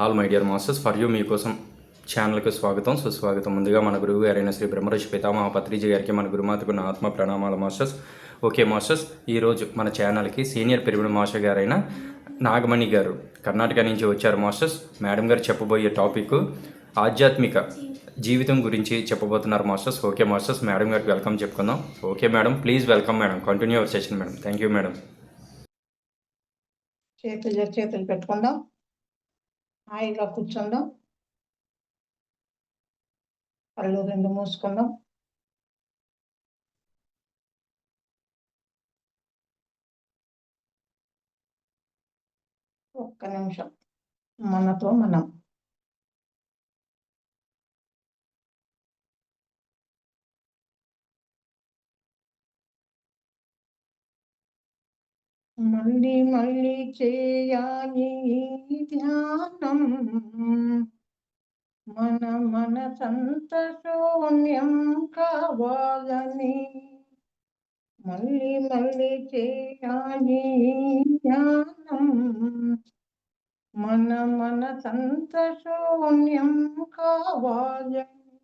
All my dear masters for you మీకోసం ఛానల్కి స్వాగతం సుస్వాగతం. ముందుగా మన గురువు గారైన శ్రీ బ్రహ్మర్షి పితామహ పత్రిజీ గారికి మన గురుమాతకు నా ఆత్మ ప్రణామాల మాస్టర్స్. ఓకే మాస్టర్స్, ఈరోజు మన ఛానల్కి సీనియర్ పిరమిడ్ మాస్టర్ గారైన నాగమణి గారు కర్ణాటక నుంచి వచ్చారు మాస్టర్స్. మేడం గారు చెప్పబోయే టాపిక్ ఆధ్యాత్మిక జీవితం గురించి చెప్పబోతున్నారు మాస్టర్స్. ఓకే మాస్టర్స్, మేడం గారికి వెల్కమ్ చెప్పుకుందాం. Okay madam, please welcome madam, continue our session madam. Thank you madam. చేతులు పెట్టుకుందాం, హాయిగా కూర్చుందాం, కళ్ళు రెండు మూసుకుందాం. ఒక్క నిమిషం మనతో మనం. మళ్ళీ మళ్ళీ చేయాలి ధ్యానం, మన సంత శూన్యం కావాలని. మళ్ళీ మళ్ళీ చేయాలి ధ్యానం, మన సంత శూన్యం కావాలని.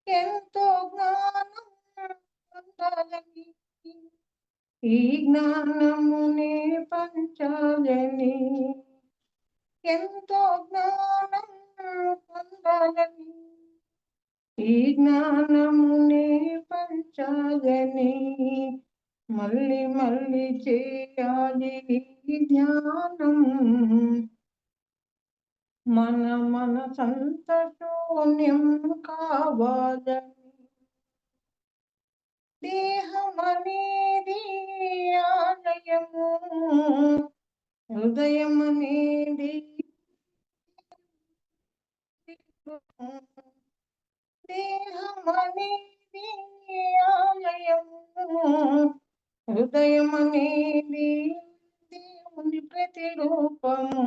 ఎంతో జ్ఞానం పొందాలని, ఈ జ్ఞానమునే పంచాలని. ఎంతో జ్ఞానం పొందాలని, ఈ జ్ఞానమునే పంచాలని. మళ్ళీ మళ్ళీ చేయాలి ధ్యానం, మన సంత శూన్యం కావాలని. దేహమనేది ఆలయము, హృదయమనేది దేహమనేది ఆలయము, హృదయమనేది దేవుని ప్రతిరూపము.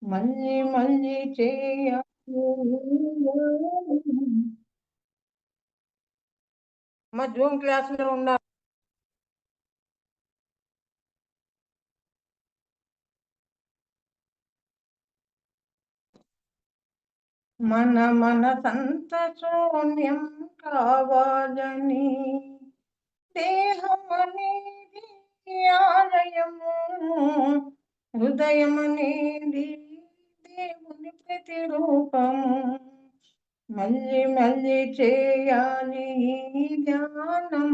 మళ్ళీ మళ్ళీ చేయాలి. మా జూమ్ క్లాస్ లో ఉన్నారు. మన సంత శూన్యం కావాలని. దేహం అనేది ఆలయము, హృదయం అనేది దేవుని ప్రతిరూపము. మళ్ళీ మళ్ళీ చేయాలి ధ్యానం,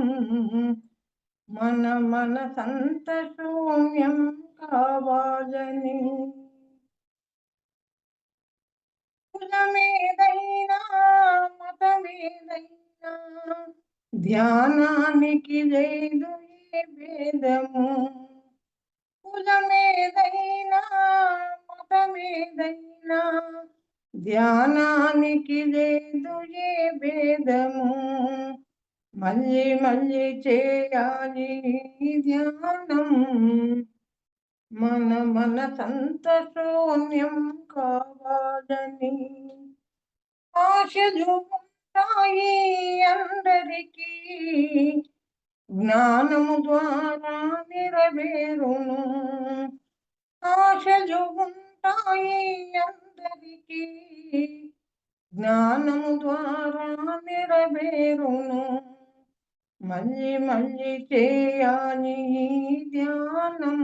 మన సంత శూన్యం కావాలని. కులమేదైనా మతమేదైనా ధ్యానానికి లేదు ఏ భేదము. కులమేదైనా మతమేదైనా ధ్యానానికి లేదు ఏ భేదము. మళ్ళీ మళ్ళీ చేయాలి ధ్యానం, మన సంత శూన్యం కావాలని. ఆశలు ఉంటాయి అందరికీ, జ్ఞానము ద్వారా నెరవేరును. ఆశలు ఉంటాయి అందరికీ, జ్ఞానము ద్వారా నెరవేరును. మళ్ళీ మళ్ళీ చేయాలి ధ్యానం,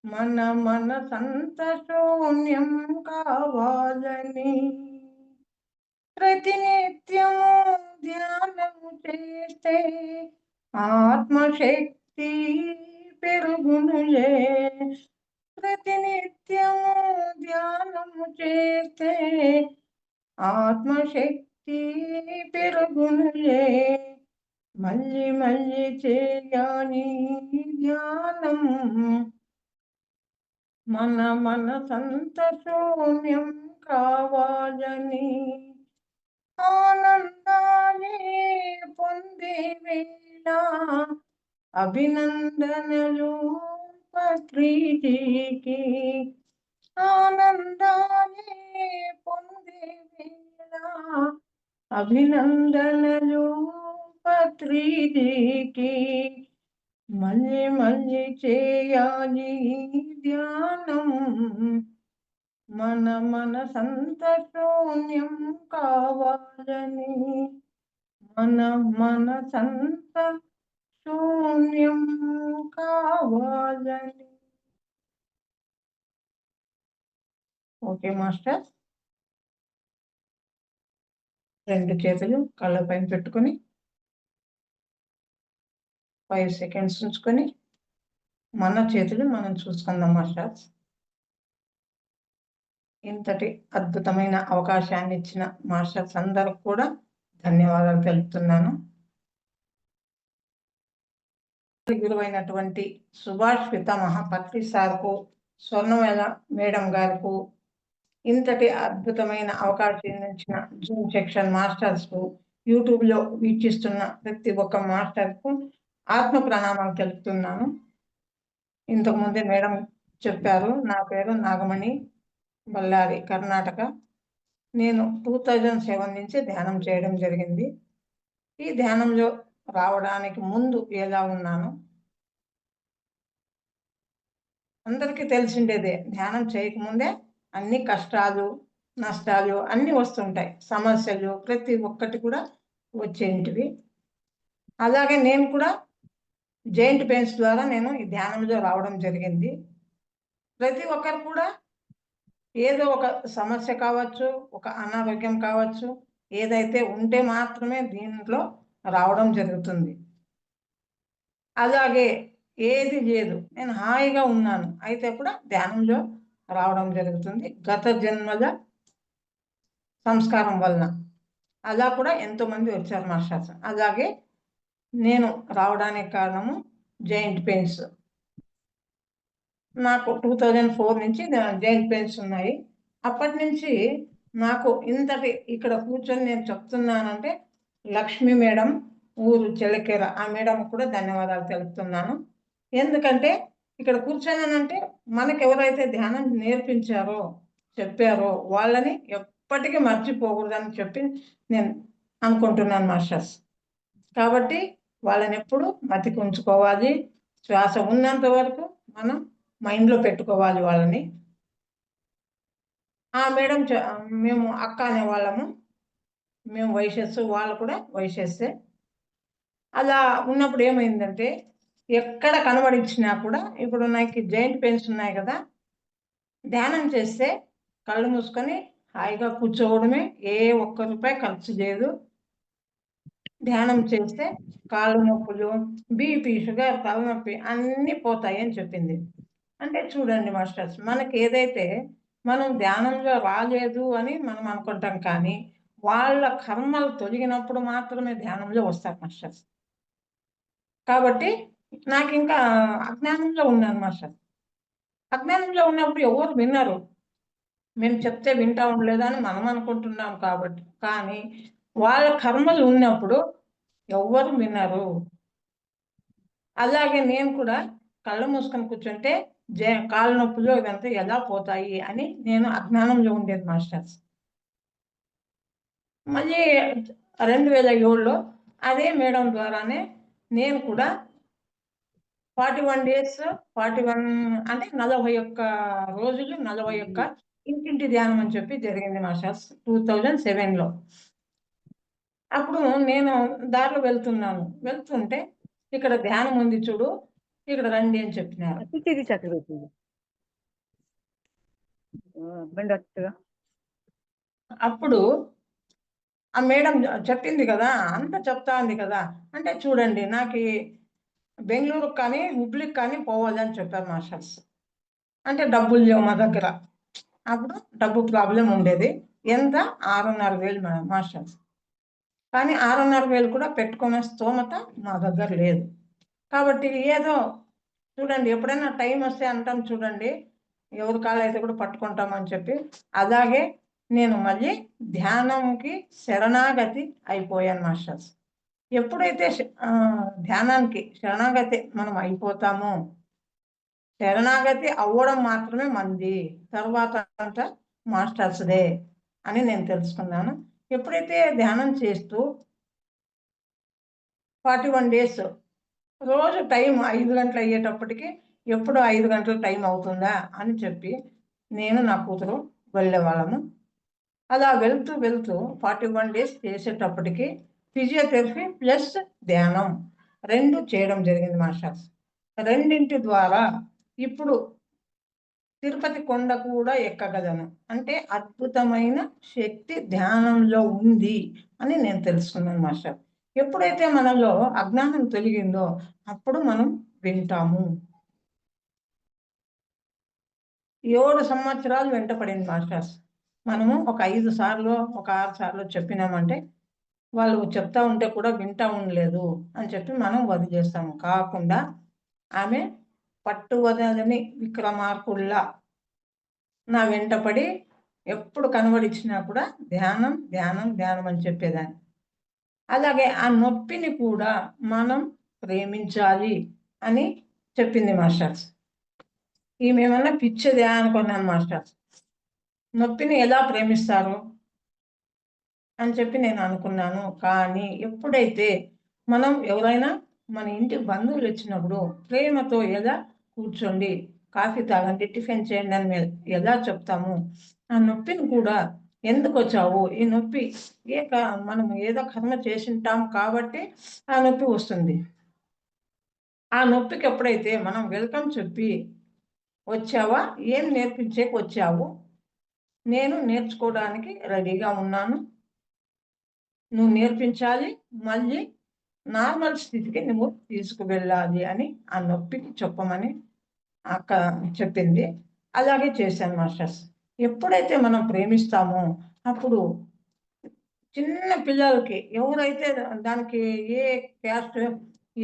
మన సంత శూన్యం కావాలని. ప్రతినిత్యము ధ్యానము చేస్తే ఆత్మశక్తి పెరుగునులే. ప్రతినిత్యము ధ్యానము చేస్తే ఆత్మశక్తి పెరుగునులే. మళ్ళీ మళ్ళీ చేయాలి ధ్యానం, మన సంత శూన్యం కావాలని. ఆనందాన్ని పొందే వేళ అభినందనలు పత్రిజీకి. ఆనందాన్ని పొందే వేళ అభినందనలు పత్రిజీకి. మళ్ళీ మళ్ళీ చేయాలి ఈ ధ్యానం, మన మనసంత శూన్యం కావాలని, మన మనసంత శూన్యం కావాలని. Okay master. రెండు చేతులు కళ్ళ పైన పెట్టుకొని 5 సెకండ్స్ ఉంచుకొని మన చేతులు మనం చూసుకుందాం మాస్టర్స్. ఇంతటి అద్భుతమైన అవకాశాన్ని ఇచ్చిన మాస్టర్స్ అందరికి కూడా ధన్యవాదాలు తెలుపుతున్నాను. గురువైనటువంటి సుభాష్ పితామహ పత్రి సార్కు, స్వర్ణవేల మేడం గారికి, ఇంతటి అద్భుతమైన అవకాశం ఇచ్చిన జూమ్ సెక్షన్ మాస్టర్స్ కు, యూట్యూబ్ లో వీక్షిస్తున్న ప్రతి ఒక్క మాస్టర్ కు ఆత్మ ప్రణామాలు తెలుపుతున్నాను. ఇంతకు ముందే మేడం చెప్పారు, నా పేరు నాగమణి, బళ్ళారి, కర్ణాటక. నేను 2007 నుంచి ధ్యానం చేయడం జరిగింది. ఈ ధ్యానంలో రావడానికి ముందు ఎలా ఉన్నాను అందరికీ తెలిసిండేదే. ధ్యానం చేయకముందే అన్ని కష్టాలు, నష్టాలు అన్ని వస్తుంటాయి, సమస్యలు ప్రతి ఒక్కటి కూడా వచ్చేంటివి. అలాగే నేను కూడా జాయింట్ పెయిన్స్ ద్వారా నేను ఈ ధ్యానంలో రావడం జరిగింది. ప్రతి ఒక్కరు కూడా ఏదో ఒక సమస్య కావచ్చు, ఒక అనారోగ్యం కావచ్చు, ఏదైతే ఉంటే మాత్రమే దీంట్లో రావడం జరుగుతుంది. అలాగే ఏది లేదు, నేను హాయిగా ఉన్నాను, అయితే కూడా ధ్యానంలో రావడం జరుగుతుంది గత జన్మల సంస్కారం వలన. అలా కూడా ఎంతో మంది వచ్చారు మాస్టర్స్. అలాగే నేను రావడానికి కారణము జాయింట్ పెయిన్స్. నాకు 2004 నుంచి జాయింట్ పెయిన్స్ ఉన్నాయి. అప్పటి నుంచి నాకు ఇంతటి ఇక్కడ కూర్చొని నేను చెప్తున్నానంటే లక్ష్మి మేడం, ఊరు చెలకేర, ఆ మేడం కూడా ధన్యవాదాలు తెలుపుతున్నాను. ఎందుకంటే ఇక్కడ కూర్చొనానంటే మనకు ఎవరైతే ధ్యానం నేర్పించారో, చెప్పారో వాళ్ళని ఎప్పటికీ మర్చిపోకూడదని చెప్పి నేను అనుకుంటున్నాను మాస్టర్స్. కాబట్టి వాళ్ళని ఎప్పుడు మతికి ఉంచుకోవాలి. శ్వాస ఉన్నంత వరకు మనం మైండ్లో పెట్టుకోవాలి వాళ్ళని. ఆ మేడం మేము అక్క అనేవాళ్ళము, మేము వైశ్యస్, వాళ్ళు కూడా వైశ్యస్సే. అలా ఉన్నప్పుడు ఏమైందంటే ఎక్కడ కనబడించినా కూడా, ఇప్పుడు నాకు జాయింట్ పెయిన్స్ ఉన్నాయి కదా, ధ్యానం చేస్తే కళ్ళు మూసుకొని హాయిగా కూర్చోవడమే, ఏ ఒక్క రూపాయి ఖర్చు లేదు. ధ్యానం చేస్తే కాళ్ళు నొప్పులు, బీపీ, షుగర్, తలనొప్పి అన్నీ పోతాయి అని చెప్పింది. అంటే చూడండి మాస్టర్స్, మనకి ఏదైతే మనం ధ్యానంలో రాలేదు అని మనం అనుకుంటాం, కానీ వాళ్ళ కర్మలు తొలగినప్పుడు మాత్రమే ధ్యానంలో వస్తారు మాస్టర్స్. కాబట్టి నాకు ఇంకా అజ్ఞానంలో ఉన్నాను మాస్టర్. అజ్ఞానంలో ఉన్నప్పుడు ఎవరు విన్నారు, మేము చెప్తే వింటా ఉండలేదు అని మనం అనుకుంటున్నాం కాబట్టి. కానీ వాళ్ళ కర్మలు ఉన్నప్పుడు ఎవ్వరు వినరు. అలాగే నేను కూడా కళ్ళు మూసుకొని కూర్చుంటే కాళ్ళ నొప్పులు ఇవంతా ఎలా పోతాయి అని నేను అజ్ఞానంలో ఉండేది మాస్టర్స్. మళ్ళీ 2007లో అదే మేడం ద్వారానే నేను కూడా 41 డేస్, 41 అంటే 41 రోజులు, 41 ఇంటింటి ధ్యానం అని చెప్పి జరిగింది మాస్టర్స్ 2007లో. అప్పుడు నేను దారిలో వెళ్తుంటే ఇక్కడ ధ్యానం ఉంది చూడు, ఇక్కడ రండి అని చెప్పినారు. అప్పుడు ఆ మేడం చెప్పింది కదా, అంత చెప్తా ఉంది కదా, అంటే చూడండి నాకు బెంగళూరుకు కానీ హుబ్లీకి కానీ పోవాలని చెప్పారు మాస్టర్స్. అంటే డబ్బులు లేవు మా దగ్గర, అప్పుడు డబ్బు ప్రాబ్లం ఉండేది. ఎంత? 6,500 మేడం మాస్టర్స్. కానీ 6,500 కూడా పెట్టుకునే స్తోమత మా దగ్గర లేదు. కాబట్టి ఏదో చూడండి, ఎప్పుడైనా టైం వస్తే అంటాం చూడండి, ఎవరి కాళ్ళు అయితే కూడా పట్టుకుంటామని చెప్పి. అలాగే నేను మళ్ళీ ధ్యానంకి శరణాగతి అయిపోయాను మాస్టర్స్. ఎప్పుడైతే ధ్యానానికి శరణాగతి మనం అయిపోతామో, శరణాగతి అవ్వడం మాత్రమే మంది, తర్వాత అంతా మాస్టర్స్దే అని నేను తెలుసుకున్నాను. ఎప్పుడైతే ధ్యానం చేస్తూ 41 డేస్ రోజు టైం 5 గంటలు అయ్యేటప్పటికి ఎప్పుడు 5 గంటల టైం అవుతుందా అని చెప్పి నేను నా కూతురు వెళ్ళేవాళ్ళము. అలా వెళ్తూ వెళ్తూ 41 డేస్ చేసేటప్పటికి ఫిజియోథెరపీ ప్లస్ ధ్యానం 2 చేయడం జరిగింది మాస్టర్స్. రెండింటి ద్వారా ఇప్పుడు తిరుపతి కొండ కూడా ఎక్కగలను. అంటే అద్భుతమైన శక్తి ధ్యానంలో ఉంది అని నేను తెలుసుకున్నాను మాస్టర్. ఎప్పుడైతే మనలో అజ్ఞానం తొలగిందో అప్పుడు మనం వింటాము. 7 సంవత్సరాలు వెంట పడింది మాస్టర్స్. మనము ఒక 5 సార్లు, ఒక 6 సార్లు చెప్పినామంటే వాళ్ళు చెప్తా ఉంటే కూడా వింటా ఉండలేదు అని చెప్పి మనం వదిలేస్తాము. కాకుండా ఆమె పట్టు వదలని విక్రమార్కుల్లా నా వెంటపడి ఎప్పుడు కనబడిచ్చినా కూడా ధ్యానం ధ్యానం ధ్యానం అని చెప్పేదాన్ని. అలాగే ఆ నొప్పిని కూడా మనం ప్రేమించాలి అని చెప్పింది మాస్టర్స్. ఈమెమన్నా పిచ్చిదే అనుకున్నాను మాస్టర్స్. నొప్పిని ఎలా ప్రేమిస్తారు అని చెప్పి నేను అనుకున్నాను. కానీ ఎప్పుడైతే మనం ఎవరైనా మన ఇంటికి బంధువులు వచ్చినప్పుడు ప్రేమతో ఎలా కూర్చోండి, కాఫీ తాగండి, టిఫిన్ చేయండి అని ఎలా చెప్తాము, ఆ నొప్పిని కూడా ఎందుకు వచ్చావు, ఈ నొప్పి మనం ఏదో కర్మ చేసింటాం కాబట్టి ఆ నొప్పి వస్తుంది. ఆ నొప్పికి ఎప్పుడైతే మనం వెల్కమ్ చెప్పి వచ్చావా, ఏం నేర్పించేకి వచ్చావు, నేను నేర్చుకోవడానికి రెడీగా ఉన్నాను, నువ్వు నేర్పించాలి, మళ్ళీ నార్మల్ స్థితికి నువ్వు తీసుకువెళ్ళాలి అని ఆ నొప్పికి చెప్పమని అక్క చెప్పింది. అలాగే చేశాను మాస్టర్స్. ఎప్పుడైతే మనం ప్రేమిస్తామో అప్పుడు చిన్న పిల్లలకి ఎవరైతే దానికి ఏ క్యాస్ట్,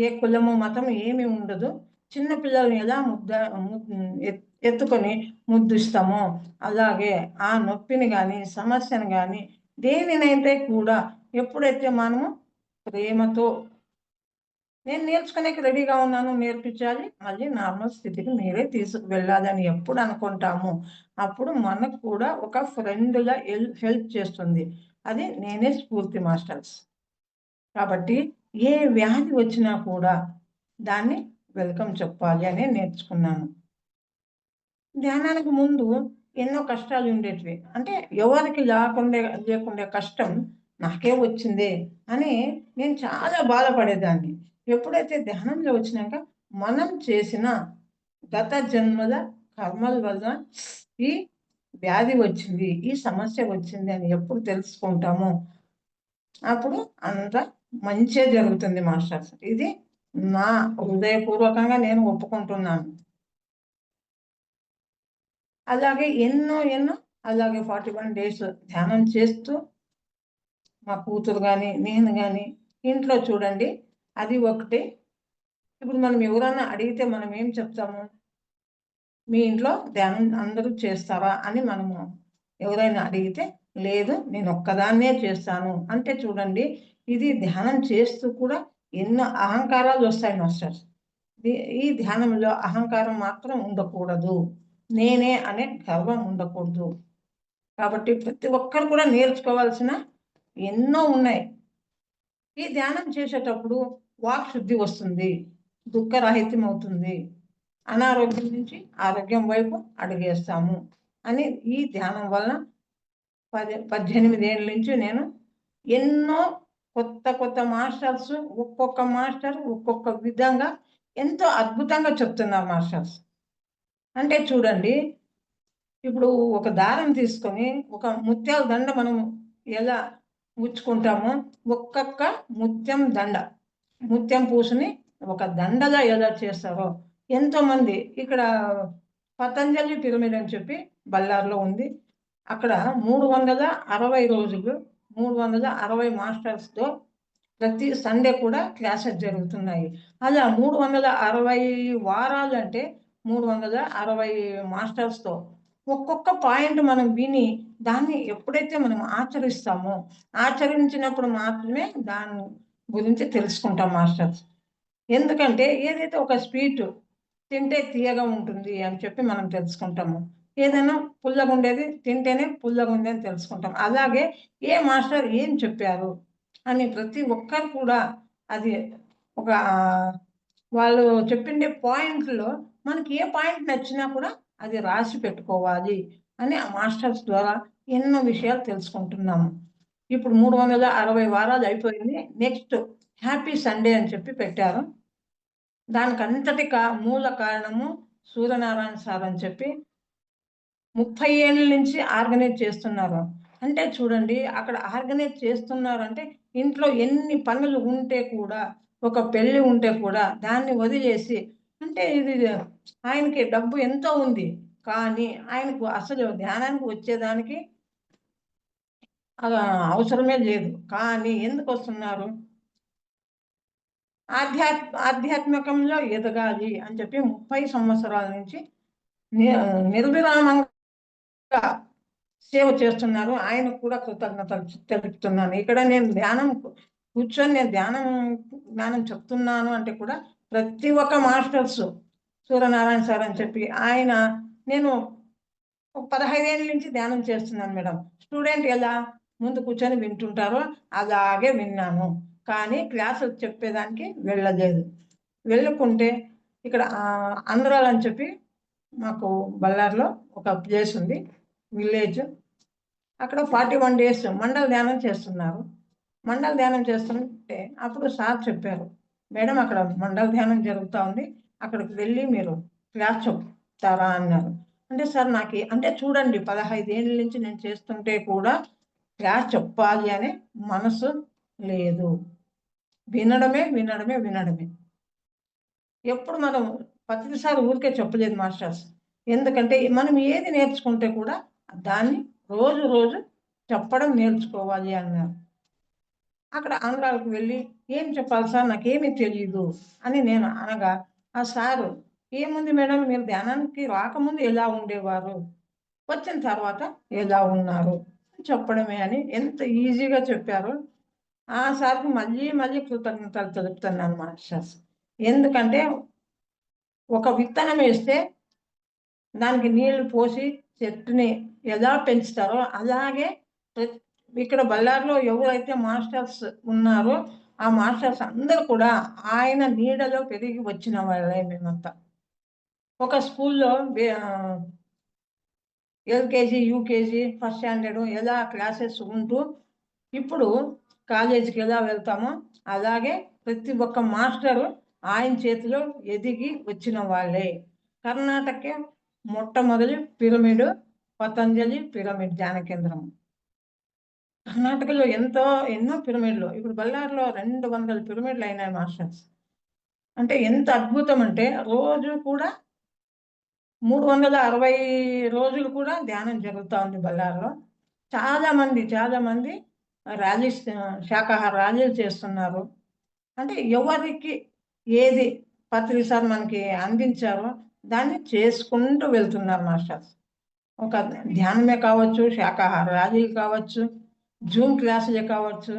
ఏ కులము, మతం ఏమి ఉండదు. చిన్న పిల్లల్ని ఎలా ఎత్తుకొని ముద్దిస్తామో అలాగే ఆ నొప్పిని కానీ సమస్యను కానీ దేనినైతే కూడా ఎప్పుడైతే మనము ప్రేమతో నేను నేర్చుకునేకి రెడీగా ఉన్నాను, నేర్పించాలి, మళ్ళీ నార్మల్ స్థితికి మీరే తీసుకువెళ్ళాలి అని ఎప్పుడు అనుకుంటాము అప్పుడు మనకు కూడా ఒక ఫ్రెండ్గా హెల్ప్ చేస్తుంది. అది నేనే స్ఫూర్తి మాస్టర్స్. కాబట్టి ఏ వ్యాధి వచ్చినా కూడా దాన్ని వెల్కమ్ చెప్పాలి అని నేర్చుకున్నాను. ధ్యానానికి ముందు ఎన్నో కష్టాలు ఉండేటివి. అంటే ఎవరికి లేకుండా కష్టం నాకే వచ్చింది అని నేను చాలా బాధపడేదాన్ని. ఎప్పుడైతే ధ్యానంలో వచ్చినాక మనం చేసిన గత జన్మల కర్మల వల్ల ఈ వ్యాధి వచ్చింది, ఈ సమస్య వచ్చింది అని ఎప్పుడు తెలుసుకుంటామో అప్పుడు అంత మంచే జరుగుతుంది మాస్టర్స్. ఇది నా హృదయపూర్వకంగా నేను ఒప్పుకుంటున్నాను. అలాగే ఎన్నో అలాగే 41 డేస్ ధ్యానం చేస్తూ మా కూతురు కానీ నేను కానీ ఇంట్లో చూడండి అది ఒకటి. ఇప్పుడు మనం ఎవరన్నా అడిగితే మనం ఏం చెప్తాము, మీ ఇంట్లో ధ్యానం అందరూ చేస్తారా అని మనము ఎవరైనా అడిగితే లేదు నేను ఒక్కదాన్నే చేస్తాను అంటే చూడండి ఇది ధ్యానం చేస్తూ కూడా ఎన్నో అహంకారాలు వస్తాయి మాస్టర్స్. ఈ ధ్యానంలో అహంకారం మాత్రం ఉండకూడదు, నేనే అనే గర్వం ఉండకూడదు. కాబట్టి ప్రతి ఒక్కరు కూడా నేర్చుకోవాల్సిన ఎన్నో ఉన్నాయి. ఈ ధ్యానం చేసేటప్పుడు వాక్ శుద్ధి వస్తుంది, దుఃఖరాహిత్యం అవుతుంది, అనారోగ్యం నుంచి ఆరోగ్యం వైపు అడుగేస్తాము అని ఈ ధ్యానం వల్ల 18 ఏళ్ళ నుంచి నేను ఎన్నో కొత్త మాస్టర్స్ ఒక్కొక్క మాస్టర్ ఒక్కొక్క విధంగా ఎంతో అద్భుతంగా చెప్తున్నారు మాస్టర్స్. అంటే చూడండి ఇప్పుడు ఒక దారం తీసుకొని ఒక ముత్యాల దండ మనం ఎలా గుచ్చుకుంటామో ఒక్కొక్క ముత్యం పూసుని ఒక దండగా ఎలా చేస్తారో ఎంతోమంది ఇక్కడ పతంజలి పిరమిడ్ అని చెప్పి బళ్ళార్లో ఉంది. అక్కడ 360 రోజులు 360 మాస్టర్స్తో ప్రతి సండే కూడా క్లాసెస్ జరుగుతున్నాయి. అలా 360 వారాలు అంటే 360 మాస్టర్స్తో ఒక్కొక్క పాయింట్ మనం విని దాన్ని ఎప్పుడైతే మనం ఆచరించినప్పుడు మాత్రమే దాని గురించి తెలుసుకుంటాం మాస్టర్స్. ఎందుకంటే ఏదైతే ఒక స్వీట్ తింటే తీయగా ఉంటుంది అని చెప్పి మనం తెలుసుకుంటాము, ఏదైనా పుల్లగా ఉండేది తింటేనే పుల్లగా ఉంది అని తెలుసుకుంటాం. అలాగే ఏ మాస్టర్ ఏం చెప్పారు అని ప్రతి ఒక్కరు కూడా అది ఒక వాళ్ళు చెప్పిండే పాయింట్లో మనకి ఏ పాయింట్ నచ్చినా కూడా అది రాసి పెట్టుకోవాలి అని ఆ మాస్టర్స్ ద్వారా ఎన్నో విషయాలు తెలుసుకుంటున్నాము. ఇప్పుడు 360 వారాలు అయిపోయింది. నెక్స్ట్ హ్యాపీ సండే అని చెప్పి పెట్టారు. దానికంతటి మూల కారణము సూర్యనారాయణ సార్ అని చెప్పి 30 ఏళ్ళ నుంచి ఆర్గనైజ్ చేస్తున్నారు. అంటే చూడండి, అక్కడ ఆర్గనైజ్ చేస్తున్నారంటే ఇంట్లో ఎన్ని పనులు ఉంటే కూడా, ఒక పెళ్లి ఉంటే కూడా దాన్ని వదిలేసి, అంటే ఇది ఆయనకి డబ్బు ఎంతో ఉంది, కానీ ఆయనకు అసలు ధ్యానానికి వచ్చేదానికి అవసరమే లేదు. కానీ ఎందుకు వస్తున్నారు? ఆధ్యాత్మికంలో ఎదగాలి అని చెప్పి 30 సంవత్సరాల నుంచి నిర్విరామంగా సేవ చేస్తున్నారు. ఆయనకు కూడా కృతజ్ఞతలు తెలుపుతున్నాను. ఇక్కడ నేను కూర్చొని నేను జ్ఞానం చెప్తున్నాను అంటే కూడా ప్రతి ఒక్క మాస్టర్స్, సూర్యనారాయణ సార్ అని చెప్పి నేను 15 ఏళ్ళ నుంచి ధ్యానం చేస్తున్నాను మేడం. స్టూడెంట్ ఎలా ముందు కూర్చొని వింటుంటారో అలాగే విన్నాను, కానీ క్లాసులు చెప్పేదానికి వెళ్ళలేదు. వెళ్ళకుంటే ఇక్కడ ఆంధ్రాలో అని చెప్పి మాకు బళ్ళారిలో ఒక ప్లేస్ ఉంది, విలేజ్. అక్కడ 41 days మండల ధ్యానం చేస్తున్నారు. మండల ధ్యానం చేస్తుంటే అప్పుడు సార్ చెప్పారు, మేడం అక్కడ మండల ధ్యానం జరుగుతూ ఉంది, అక్కడికి వెళ్ళి మీరు క్లాస్ చెప్తారా అన్నారు. అంటే సార్ నాకు అంటే చూడండి, 15 ఏళ్ళ నుంచి నేను చేస్తుంటే కూడా క్లాస్ చెప్పాలి అనే మనసు లేదు. వినడమే వినడమే వినడమే. ఎప్పుడు మనం ప్రతిసారి ఊరికే చెప్పలేదు మాస్టర్స్. ఎందుకంటే మనం ఏది నేర్చుకుంటే కూడా దాన్ని రోజు రోజు చెప్పడం నేర్చుకోవాలి అన్నారు. అక్కడ ఆంధ్రాలకు వెళ్ళి ఏం చెప్పాలి సార్, నాకేమీ తెలియదు అని నేను అనగా, ఆ సారు ఏముంది మేడం, మీరు ధ్యానానికి రాకముందు ఎలా ఉండేవారు, వచ్చిన తర్వాత ఎలా ఉన్నారు చెప్పడమే అని ఎంత ఈజీగా చెప్పారు. ఆ సార్కి మళ్ళీ మళ్ళీ కృతజ్ఞతలు తెలుపుతున్నాను మాస్టర్స్. ఎందుకంటే ఒక విత్తనం వేస్తే దానికి నీళ్లు పోసి చెట్టుని ఎలా పెంచుతారో అలాగే ఇక్కడ బళ్ళారిలో ఎవరైతే మాస్టర్స్ ఉన్నారో ఆ మాస్టర్స్ అందరూ కూడా ఆయన నీడలో పెరిగి వచ్చిన వాళ్ళే మేమంతా. ఒక స్కూల్లో ఎల్కేజీ, యూకేజీ, ఫస్ట్ స్టాండర్డ్ ఎలా క్లాసెస్ ఉంటూ ఇప్పుడు కాలేజీకి ఎలా వెళ్తామో అలాగే ప్రతి ఒక్క మాస్టరు ఆయన చేతిలో ఎదిగి వచ్చిన వాళ్ళే. కర్ణాటక మొట్టమొదటి పిరమిడ్ పతంజలి పిరమిడ్ ధ్యాన కేంద్రం. కర్ణాటకలో ఎన్నో పిరమిడ్లు, ఇప్పుడు బళ్ళారిలో 200 పిరమిడ్లు అయినాయి మాస్టర్స్. అంటే ఎంత అద్భుతం అంటే రోజు కూడా 360 రోజులు కూడా ధ్యానం జరుగుతూ ఉంది బళ్ళారిలో. చాలా మంది ర్యాలీస్, శాకాహార ర్యాలీలు చేస్తున్నారు. అంటే ఎవరికి ఏది సార్ మనకి అందించారో దాన్ని చేసుకుంటూ వెళ్తున్నారు మాస్టర్స్. ఒక ధ్యానమే కావచ్చు, శాకాహార ర్యాలీలు కావచ్చు, జూమ్ క్లాసులే కావచ్చు,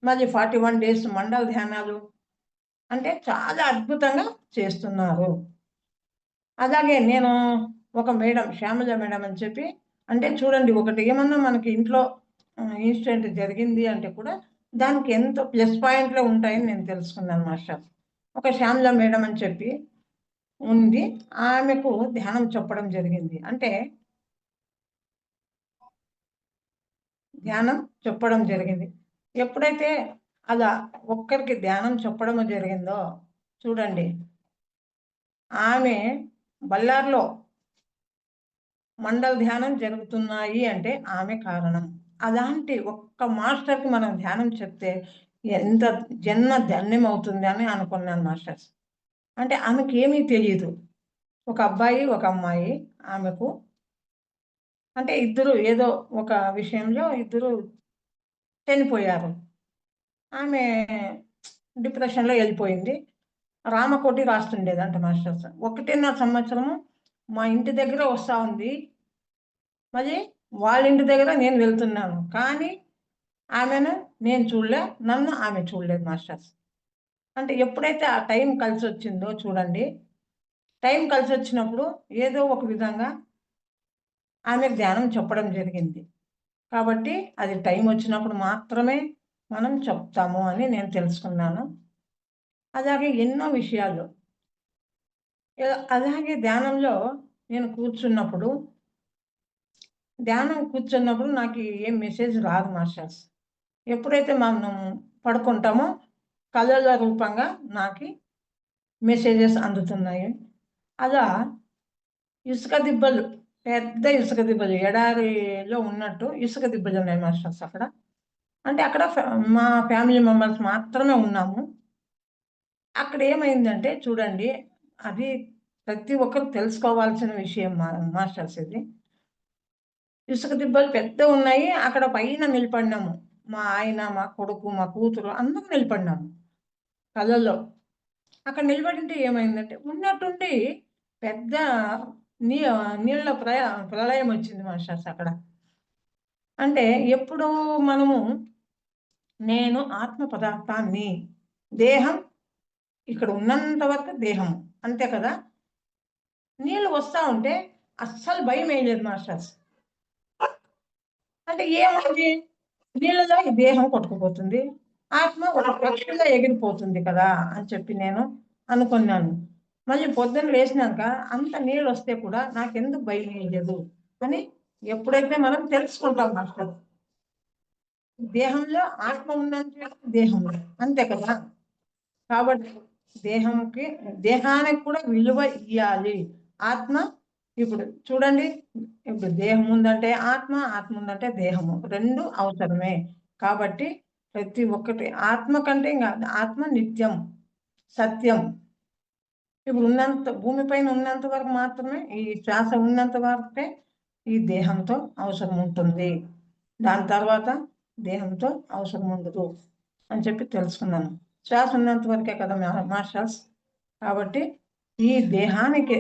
మళ్ళీ 41 days మండల ధ్యానాలు, అంటే చాలా అద్భుతంగా చేస్తున్నారు. అలాగే నేను ఒక మేడం, శ్యామల మేడం అని చెప్పి, అంటే చూడండి, ఒకటి ఏమన్నా మనకి ఇంట్లో ఇన్సిడెంట్ జరిగింది అంటే కూడా దానికి ఎంతో ప్లస్ పాయింట్లు ఉంటాయని నేను తెలుసుకున్నాను మాస్టర్. ఒక శ్యామల మేడం అని చెప్పి ఉంది, ఆమెకు ధ్యానం చెప్పడం జరిగింది. అంటే ధ్యానం చెప్పడం జరిగింది. ఎప్పుడైతే అలా ఒక్కరికి ధ్యానం చెప్పడం జరిగిందో చూడండి, ఆమె బళ్ళారిలో మండల ధ్యానం జరుగుతున్నాయి అంటే ఆమె కారణం. అలాంటి ఒక్క మాస్టర్కి మనం ధ్యానం చెప్తే ఎంత జన్మ ధన్యం అవుతుంది అని అనుకున్నాను మాస్టర్స్. అంటే ఆమెకి ఏమీ తెలియదు. ఒక అబ్బాయి, ఒక అమ్మాయి ఆమెకు, అంటే ఇద్దరు ఏదో ఒక విషయంలో ఇద్దరు చనిపోయారు. ఆమె డిప్రెషన్లో వెళ్ళిపోయింది. రామకోటి రాస్తుండేదంట మాస్టర్స్. 1.5 సంవత్సరము మా ఇంటి దగ్గర వస్తూ ఉంది, మళ్ళీ వాళ్ళ ఇంటి దగ్గర నేను వెళ్తున్నాను, కానీ ఆమెను నేను చూడలే, నన్ను ఆమె చూడలేదు మాస్టర్స్. అంటే ఎప్పుడైతే ఆ టైం కలిసి వచ్చిందో చూడండి, టైం కలిసి వచ్చినప్పుడు ఏదో ఒక విధంగా ఆమె ధ్యానం చెప్పడం జరిగింది. కాబట్టి అది టైం వచ్చినప్పుడు మాత్రమే మనం చెప్తాము అని నేను తెలుసుకున్నాను. అలాగే ఎన్నో విషయాలు. అలాగే ధ్యానంలో నేను కూర్చున్నప్పుడు నాకు ఏం మెసేజ్ రాదు మాస్టర్స్. ఎప్పుడైతే మనం పడుకుంటామో కళల రూపంగా నాకు మెసేజెస్ అందుతున్నాయి. అలా ఇసుక దిబ్బలు, పెద్ద ఇసుక దిబ్బలు, ఎడారిలో ఉన్నట్టు ఇసుక దిబ్బలు ఉన్నాయి మాస్టర్స్ అక్కడ. అంటే అక్కడ మా ఫ్యామిలీ మెంబర్స్ మాత్రమే ఉన్నాము. అక్కడ ఏమైందంటే చూడండి, అది ప్రతి ఒక్కరు తెలుసుకోవాల్సిన విషయం మాస్టర్స్. ఇది ఇసుక దిబ్బలు పెద్ద ఉన్నాయి. అక్కడ పైన నిలబడినాము. మా ఆయన, మా కొడుకు, మా కూతురు అందరూ నిలబడినాము కళ్ళల్లో. అక్కడ నిలబడింటే ఏమైందంటే ఉన్నట్టుండి పెద్ద నీళ్ళ ప్రళయం వచ్చింది మాస్టర్స్ అక్కడ. అంటే ఎప్పుడు మనము నేను ఆత్మ పదార్థాన్ని, దేహం ఇక్కడ ఉన్నంత వరకు దేహం అంతే కదా. నీళ్ళు వస్తూ ఉంటే అస్సలు భయం వేయలేదు మాస్టర్స్. అంటే ఏముంది, నీళ్ళలో ఈ దేహం కొట్టుకుపోతుంది, ఆత్మ ఒక పక్షిగా ఎగిరిపోతుంది కదా అని చెప్పి నేను అనుకున్నాను. మళ్ళీ పొద్దున్న లేచినాక అంత నీళ్ళు వస్తే కూడా నాకెందుకు భయం వేయలేదు అని ఎప్పుడైతే మనం తెలుసుకుంటాం మాస్టర్. దేహంలో ఆత్మ ఉన్నంత దేహంలో అంతే కదా. కాబట్టి దేహానికి కూడా విలువ ఇవ్వాలి. ఆత్మ ఇప్పుడు చూడండి, ఇప్పుడు దేహం ఉందంటే ఆత్మ, ఆత్మ ఉందంటే దేహము, రెండు అవసరమే. కాబట్టి ప్రతి ఒక్కటి ఆత్మ కంటే ఇంకా ఆత్మ నిత్యం, సత్యం. ఇప్పుడు భూమిపైన ఉన్నంత వరకు మాత్రమే, ఈ శ్వాస ఉన్నంత వరకే ఈ దేహంతో అవసరం ఉంటుంది. దాని తర్వాత దేహంతో అవసరం ఉండదు అని చెప్పి తెలుసుకున్నాను. శ్వాస ఉన్నంత వరకే కదా మాస్టర్స్. కాబట్టి ఈ దేహానికి,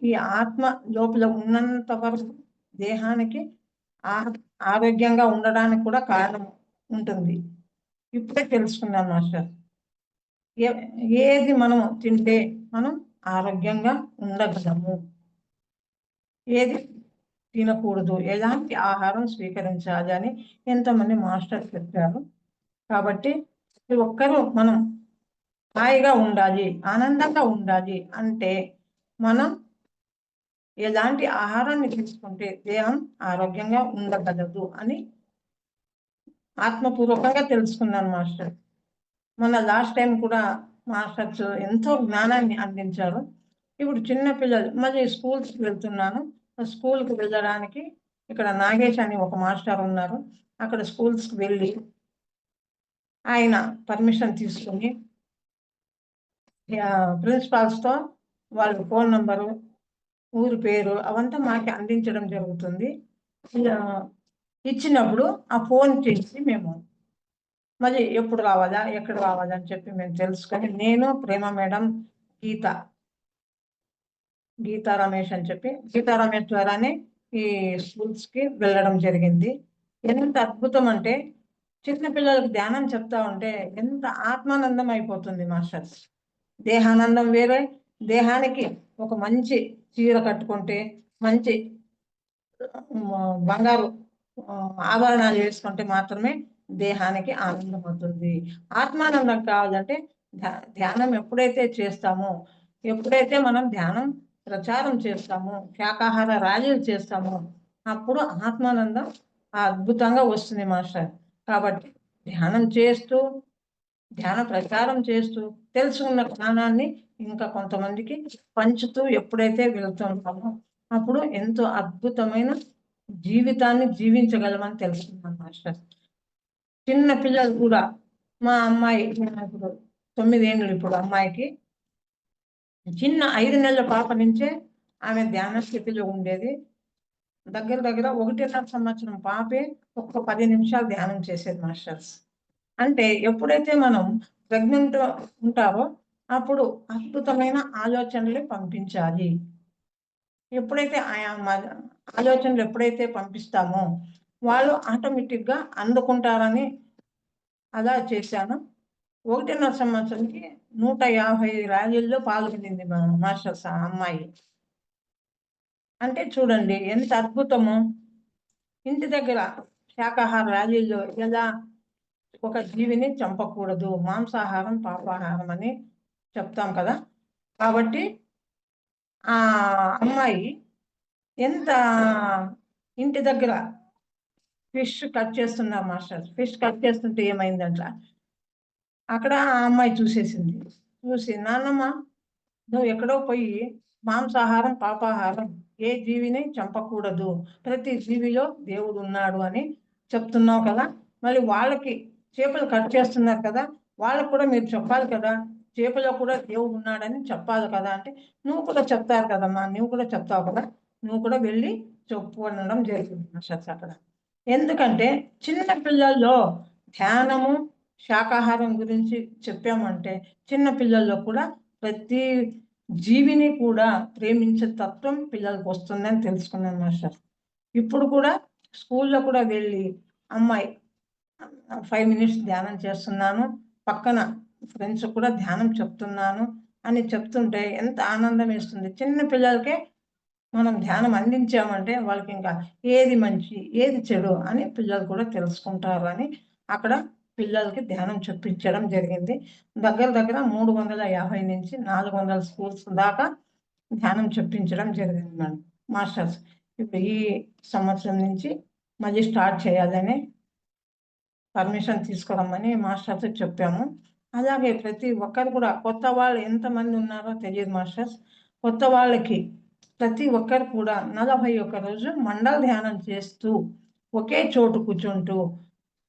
ఈ ఆత్మ లోపల ఉన్నంత వరకు దేహానికి ఆరోగ్యంగా ఉండడానికి కూడా కారణం ఉంటుంది. ఇప్పుడే తెలుసుకున్నాను మాస్టర్. ఏది మనం తింటే మనం ఆరోగ్యంగా ఉండగలము, ఏది తినకూడదు, ఎలాంటి ఆహారం స్వీకరించాలి అని ఎంతమంది మాస్టర్స్ చెప్పారు. కాబట్టి ప్రతి ఒక్కరూ మనం హాయిగా ఉండాలి, ఆనందంగా ఉండాలి అంటే మనం ఎలాంటి ఆహారాన్ని తీసుకుంటే దేహం ఆరోగ్యంగా ఉండగలదు అని ఆత్మపూర్వకంగా తెలుసుకున్నాను మాస్టర్. మన లాస్ట్ టైం కూడా మాస్టర్స్ ఎంతో జ్ఞానాన్ని అందించారు. ఇప్పుడు చిన్న పిల్లలు మళ్ళీ స్కూల్స్కి వెళ్తున్నాను. స్కూల్కి వెళ్ళడానికి ఇక్కడ నాగేష్ అని ఒక మాస్టర్ ఉన్నారు. అక్కడ స్కూల్స్కి వెళ్ళి ఆయన పర్మిషన్ తీసుకుని ప్రిన్సిపాల్స్తో వాళ్ళ ఫోన్ నంబరు, ఊరి పేరు అవంతా మాకు అందించడం జరుగుతుంది. ఇచ్చినప్పుడు ఆ ఫోన్ చేసి మేము మళ్ళీ ఎప్పుడు రావాలా, ఎక్కడ రావాలా అని చెప్పి మేము తెలుసుకొని, నేను, ప్రేమ మేడం, గీతా రమేష్ అని చెప్పి, గీతా రమేష్ ద్వారానే ఈ స్కూల్స్కి వెళ్ళడం జరిగింది. ఎంత అద్భుతం అంటే చిన్న పిల్లలకు ధ్యానం చెప్తా ఉంటే ఎంత ఆత్మానందం అయిపోతుంది మాస్టర్స్. దేహానందం వేరే, దేహానికి ఒక మంచి చీర కట్టుకుంటే, మంచి బంగారు ఆభరణాలు వేసుకుంటే మాత్రమే దేహానికి ఆనందం అవుతుంది. ఆత్మానందం కావాలంటే ధ్యానం ఎప్పుడైతే చేస్తామో, ఎప్పుడైతే మనం ధ్యానం ప్రచారం చేస్తామో, శాకాహార ర్యాలీలు చేస్తామో అప్పుడు ఆత్మానందం అద్భుతంగా వస్తుంది మాస్టర్. కాబట్టి ధ్యానం చేస్తూ, ధ్యాన ప్రచారం చేస్తూ తెలుసుకున్న జ్ఞానాన్ని ఇంకా కొంతమందికి పంచుతూ ఎప్పుడైతే వెళ్తుంటామో అప్పుడు ఎంతో అద్భుతమైన జీవితాన్ని జీవించగలమని తెలుసుకున్నాను మాస్టర్. చిన్న పిల్లలు కూడా, మా అమ్మాయి ఇప్పుడు 9 ఏళ్ళు, ఇప్పుడు అమ్మాయికి చిన్న 5 నెలల పాప నుంచే ఆమె ధ్యాన స్థితిలో ఉండేది. దగ్గర 1.5 సంవత్సరం పాపే ఒక్క 10 నిమిషాలు ధ్యానం చేసేది మాస్టర్స్. అంటే ఎప్పుడైతే మనం ప్రెగ్నెంట్ ఉంటారో అప్పుడు అద్భుతమైన ఆలోచనలు పంపించాలి. ఎప్పుడైతే ఆలోచనలు ఎప్పుడైతే పంపిస్తామో వాళ్ళు ఆటోమేటిక్గా అందుకుంటారని అలా చేశాను. 1.5 సంవత్సరానికి 150 ర్యాలీల్లో పాల్గొనింది మా మాస్టర్స్ ఆ అమ్మాయి. అంటే చూడండి ఎంత అద్భుతమో. ఇంటి దగ్గర శాకాహార ర్యాలీల్లో ఎలా ఒక జీవిని చంపకూడదు, మాంసాహారం పాపాహారం అని చెప్తాం కదా. కాబట్టి ఆ అమ్మాయి ఎంత ఇంటి దగ్గర ఫిష్ కట్ చేస్తున్నారు మాస్టర్. ఫిష్ కట్ చేస్తుంటే ఏమైందంట, అక్కడ ఆ అమ్మాయి చూసేసింది. చూసి, నాన్నమ్మ నువ్వు ఎక్కడో పోయి మాంసాహారం పాపాహారం ఏ జీవిని చంపకూడదు, ప్రతి జీవిలో దేవుడు ఉన్నాడు అని చెప్తున్నావు కదా. మళ్ళీ వాళ్ళకి చేపలు కట్ చేస్తున్నారు కదా, వాళ్ళకు కూడా మీరు చెప్పాలి కదా, చేపలో కూడా దేవుడు ఉన్నాడని చెప్పాలి కదా. అంటే నువ్వు కూడా చెప్తారు కదమ్మా, నువ్వు కూడా చెప్తావు కదా, నువ్వు కూడా వెళ్ళి చెప్పు అనడం జరిగింది మాస్టర్స్ అక్కడ. ఎందుకంటే చిన్న పిల్లల్లో ధ్యానము శాకాహారం గురించి చెప్పామంటే చిన్న పిల్లల్లో కూడా ప్రతి జీవిని కూడా ప్రేమించే తత్వం పిల్లలకు వస్తుందని తెలుసుకున్నాను మాస్టర్. ఇప్పుడు కూడా స్కూల్లో కూడా వెళ్ళి అమ్మాయి 5 మినిట్స్ ధ్యానం చేస్తున్నాను, పక్కన ఫ్రెండ్స్ కూడా ధ్యానం చెప్తున్నాను అని చెప్తుంటే ఎంత ఆనందం వేస్తుంది. చిన్న పిల్లలకే మనం ధ్యానం అందించామంటే వాళ్ళకి ఇంకా ఏది మంచి ఏది చెడు అని పిల్లలు కూడా తెలుసుకుంటారు అని అక్కడ పిల్లలకి ధ్యానం చెప్పించడం జరిగింది. దగ్గర దగ్గర 350 నుంచి 400 స్కూల్స్ దాకా ధ్యానం చెప్పించడం జరిగింది మేడం మాస్టర్స్. ఇప్పుడు ఈ సంవత్సరం నుంచి మళ్ళీ స్టార్ట్ చేయాలని పర్మిషన్ తీసుకురమ్మని మాస్టర్స్ చెప్పాము. అలాగే ప్రతి ఒక్కరు కూడా, కొత్త వాళ్ళు ఎంతమంది ఉన్నారో తెలియదు మాస్టర్స్, కొత్త వాళ్ళకి ప్రతి ఒక్కరు కూడా 41 రోజు మండల ధ్యానం చేస్తూ ఒకే చోటు కూర్చుంటూ